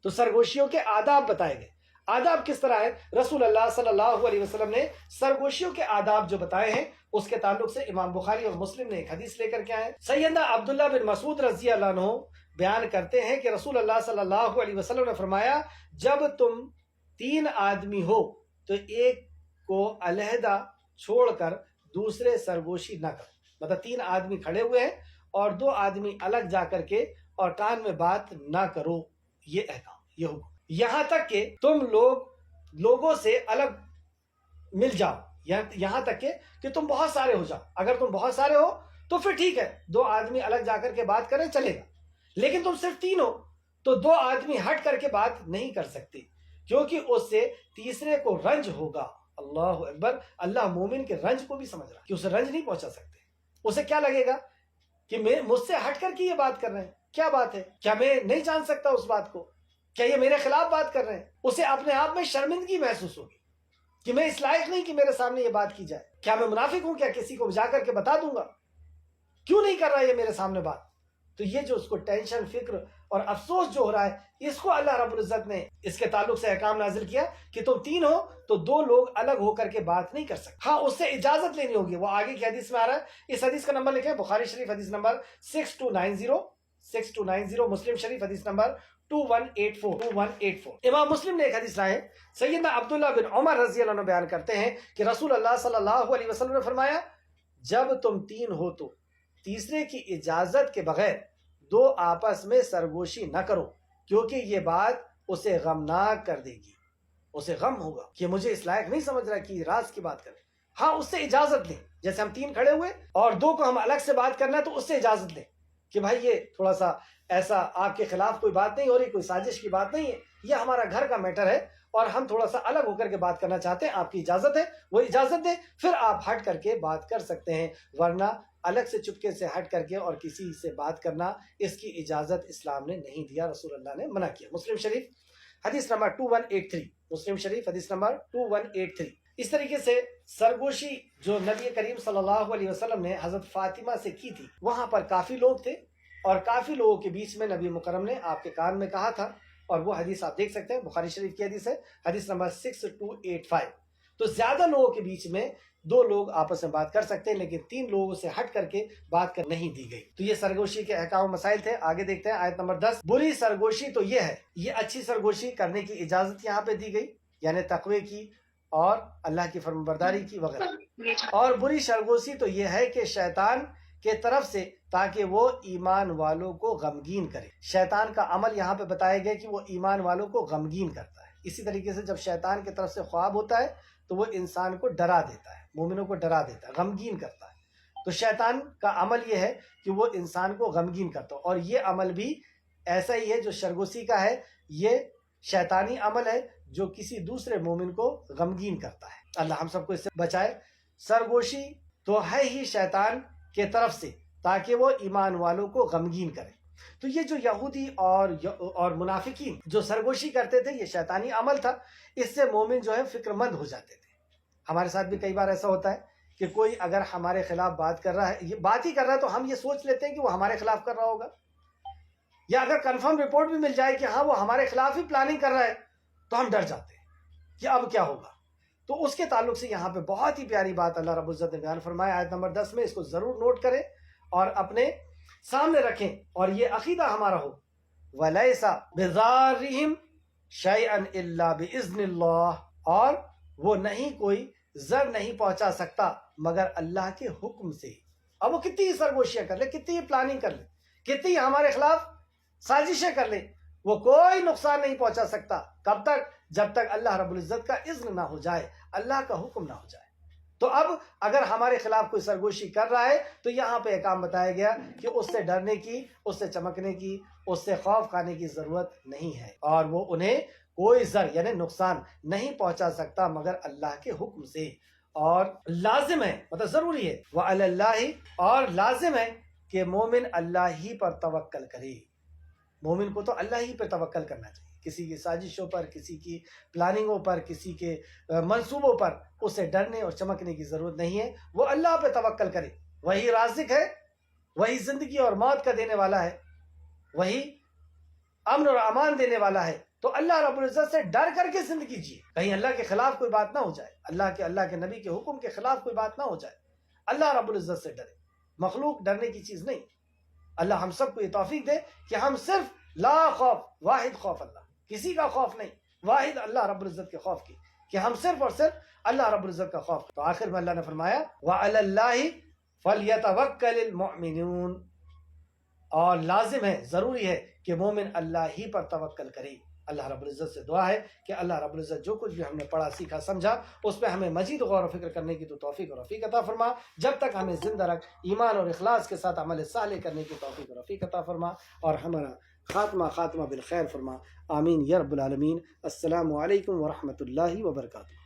تو سرگوشیوں کے آداب بتائے گئے۔ آداب کس طرح ہے؟ رسول اللہ صلی اللہ علیہ وسلم نے سرگوشیوں کے آداب جو بتائے ہیں، اس کے تعلق سے امام بخاری اور مسلم نے ایک حدیث لے کر کے آئے۔ سیدنا عبداللہ بن مسعود رضی اللہ عنہ بیان کرتے ہیں کہ رسول اللہ صلی اللہ علیہ وسلم نے فرمایا، جب تم 3 آدمی ہو تو ایک کو علیحدہ چھوڑ کر دوسرے سرگوشی نہ کرو، مطلب 3 آدمی کھڑے ہوئے ہیں اور 2 آدمی الگ جا کر کے اور کان میں بات نہ کرو، یہ احکام، یہ حکم، یہاں تک کہ تم لوگوں سے الگ مل جاؤ، یہاں تک کہ تم بہت سارے ہو جاؤ۔ اگر تم بہت سارے ہو تو پھر ٹھیک ہے، 2 آدمی الگ جا کر کے بات کریں، چلے گا، لیکن تم صرف 3 ہو تو 2 آدمی ہٹ کر کے بات نہیں کر سکتے، کیونکہ اس سے تیسرے کو رنج ہوگا۔ اللہ اکبر، اللہ مومن کے رنج کو بھی سمجھ رہا کہ اسے رنج نہیں پہنچا سکتے۔ اسے کیا لگے گا کہ مجھ سے ہٹ کر کے یہ بات کر رہے ہیں، کیا بات ہے، کیا میں نہیں جان سکتا اس بات کو، کیا یہ میرے خلاف بات کر رہے ہیں؟ اسے اپنے آپ میں شرمندگی محسوس ہوگی کہ میں اس لائق نہیں کہ میرے سامنے یہ بات کی جائے، کیا میں منافق ہوں، کیا کسی کو جا کر کے بتا دوں گا، کیوں نہیں کر رہا یہ میرے سامنے بات؟ تو یہ جو اس کو ٹینشن، فکر اور افسوس جو ہو رہا ہے، اس کو اللہ رب العزت نے اس کے تعلق سے احکام نازل کیا کہ تم 3 ہو تو 2 لوگ الگ ہو کر کے بات نہیں کر سکتے، ہاں اس سے اجازت لینی ہوگی۔ وہ آگے کی حدیث میں آ رہا ہے، اس حدیث کا نمبر لکھیں، بخاری شریف حدیث نمبر 6290، مسلم شریف حدیث نمبر 2184۔ امام مسلم نے ایک حدیث لائے، سیدنا عبداللہ بن عمر رضی اللہ عنہ بیان کرتے ہیں کہ رسول اللہ صلی اللہ علیہ وسلم نے فرمایا، جب تم 3 ہو تو تیسرے کی اجازت کے بغیر 2 آپس میں سرگوشی نہ کرو، کیونکہ یہ بات اسے غمناک کر دے گی، اسے غم ہوگا کہ مجھے اس لائق نہیں سمجھ رہا کہ راز کی بات کرے۔ ہاں اس سے اجازت لیں، جیسے ہم 3 کھڑے ہوئے اور 2 کو ہم الگ سے بات کرنا ہے تو اس سے اجازت لیں کہ بھائی یہ تھوڑا سا ایسا آپ کے خلاف کوئی بات نہیں ہو رہی، کوئی سازش کی بات نہیں ہے، یہ ہمارا گھر کا میٹر ہے اور ہم تھوڑا سا الگ ہو کر کے بات کرنا چاہتے ہیں، آپ کی اجازت ہے، وہ اجازت دیں، پھر آپ ہٹ کر کے بات کر سکتے ہیں، ورنہ الگ سے چپکے سے ہٹ کر کے اور کسی سے بات کرنا، اس کی اجازت اسلام نے نہیں دیا، رسول اللہ نے منع کیا۔ مسلم شریف حدیث نمبر 2183، مسلم شریف حدیث نمبر 2183۔ اس طریقے سے سرگوشی جو نبی کریم صلی اللہ علیہ وسلم نے حضرت فاطمہ سے کی تھی، وہاں پر کافی لوگ تھے اور کافی لوگوں کے بیچ میں نبی مکرم نے آپ کے کان میں کہا تھا، اور وہ حدیث آپ دیکھ سکتے ہیں، بخاری شریف کی حدیث ہے، حدیث نمبر 6285۔ تو زیادہ لوگوں کے بیچ میں 2 لوگ آپس میں بات کر سکتے ہیں، لیکن 3 لوگوں سے ہٹ کر کے بات کر نہیں دی گئی۔ تو یہ سرگوشی کے احکام و مسائل تھے۔ آگے دیکھتے ہیں آیت نمبر 10۔ بری سرگوشی تو یہ ہے، یہ اچھی سرگوشی کرنے کی اجازت یہاں پہ دی گئی، یعنی تقوی کی اور اللہ کی فرمانبرداری کی وغیرہ۔ اور بری سرگوشی تو یہ ہے کہ شیطان کے طرف سے، تاکہ وہ ایمان والوں کو غمگین کرے۔ شیطان کا عمل یہاں پہ بتایا گیا کہ وہ ایمان والوں کو غمگین کرتا ہے۔ اسی طریقے سے جب شیطان کی طرف سے خواب ہوتا ہے تو وہ انسان کو ڈرا دیتا ہے، مومنوں کو ڈرا دیتا ہے، غمگین کرتا ہے۔ تو شیطان کا عمل یہ ہے کہ وہ انسان کو غمگین کرتا ہے، اور یہ عمل بھی ایسا ہی ہے جو سرگوشی کا ہے، یہ شیطانی عمل ہے جو کسی دوسرے مومن کو غمگین کرتا ہے۔ اللہ ہم سب کو اس سے بچائے۔ سرگوشی تو ہے ہی شیطان کے طرف سے، تاکہ وہ ایمان والوں کو غمگین کرے۔ تو یہ جو یہودی اور منافقین جو سرگوشی کرتے تھے، یہ شیطانی عمل تھا، اس سے مومن جو ہے فکر مند ہو جاتے تھے۔ ہمارے ساتھ بھی کئی بار ایسا ہوتا ہے کہ کوئی اگر ہمارے خلاف بات کر رہا ہے، یہ بات ہی کر رہا ہے، تو ہم یہ سوچ لیتے ہیں کہ وہ ہمارے خلاف کر رہا ہوگا، یا اگر کنفرم رپورٹ بھی مل جائے کہ ہاں وہ ہمارے خلاف ہی پلاننگ کر رہا ہے، تو ہم ڈر جاتے ہیں کہ اب کیا ہوگا۔ تو اس کے تعلق سے یہاں پہ بہت ہی پیاری بات اللہ رب العزت نے بیان فرمایا آیت نمبر 10 میں، اس کو ضرور نوٹ کریں اور اپنے سامنے رکھیں، اور یہ عقیدہ ہمارا ہو، وَلَيْسَ بِضَارِّهِمْ شَيْئًا إِلَّا بِإِذْنِ اللَّهِ، اور وہ نہیں کوئی ضرر نہیں پہنچا سکتا مگر اللہ کے حکم سے۔ اب وہ کتنی ہی سرگوشیاں کر لے، کتنی ہی پلاننگ کر لے، کتنی ہی ہمارے خلاف سازشیں کر لے، وہ کوئی نقصان نہیں پہنچا سکتا۔ کب تک؟ جب تک اللہ رب العزت کا اذن نہ ہو جائے، اللہ کا حکم نہ ہو جائے۔ تو اب اگر ہمارے خلاف کوئی سرگوشی کر رہا ہے تو یہاں پہ ایک کام بتایا گیا کہ اس سے ڈرنے کی، اس سے چمکنے کی، اس سے خوف کھانے کی ضرورت نہیں ہے، اور وہ انہیں کوئی ضرر یعنی نقصان نہیں پہنچا سکتا مگر اللہ کے حکم سے۔ اور لازم ہے، مطلب ضروری ہے، وَعَلَى اللَّهِ، اور لازم ہے کہ مومن اللہ ہی پر توکل کرے۔ مومن کو تو اللہ ہی پہ توکل کرنا چاہیے، کسی کی سازشوں پر، کسی کی پلاننگوں پر، کسی کے منصوبوں پر اسے ڈرنے اور چمکنے کی ضرورت نہیں ہے۔ وہ اللہ پہ توکل کرے، وہی رازق ہے، وہی زندگی اور موت کا دینے والا ہے، وہی امن اور امان دینے والا ہے۔ تو اللہ رب العزت سے ڈر کر کے زندگی جیے، کہیں اللہ کے خلاف کوئی بات نہ ہو جائے، اللہ کے نبی کے حکم کے خلاف کوئی بات نہ ہو جائے۔ اللہ رب العزت سے ڈرے، مخلوق ڈرنے کی چیز نہیں۔ اللہ ہم سب کو یہ توفیق دے کہ ہم صرف لا خوف، واحد خوف اللہ، کسی کا خوف نہیں، واحد اللہ رب العزت کے خوف کی، کہ ہم صرف اور صرف اللہ رب العزت کا خوف۔ تو آخر میں اللہ نے فرمایا وَعَلَى اللَّهِ فَلْيَتَوَكَّلِ الْمُؤْمِنُونَ، اور لازم ہے، ضروری ہے کہ مومن اللہ ہی پر توکل کرے۔ اللہ رب العزت سے دعا ہے کہ اللہ رب العزت جو کچھ بھی ہم نے پڑھا، سیکھا، سمجھا، اس پہ ہمیں مزید غور و فکر کرنے کی تو توفیق اور رفیق عطا فرما۔ جب تک ہمیں زندہ رکھ، ایمان اور اخلاص کے ساتھ عمل صالح کرنے کی توفیق اور رفیق عطا فرما، اور ہمارا خاتمہ بالخیر فرما، آمین یا رب العالمین۔ السلام علیکم ورحمۃ اللہ وبرکاتہ۔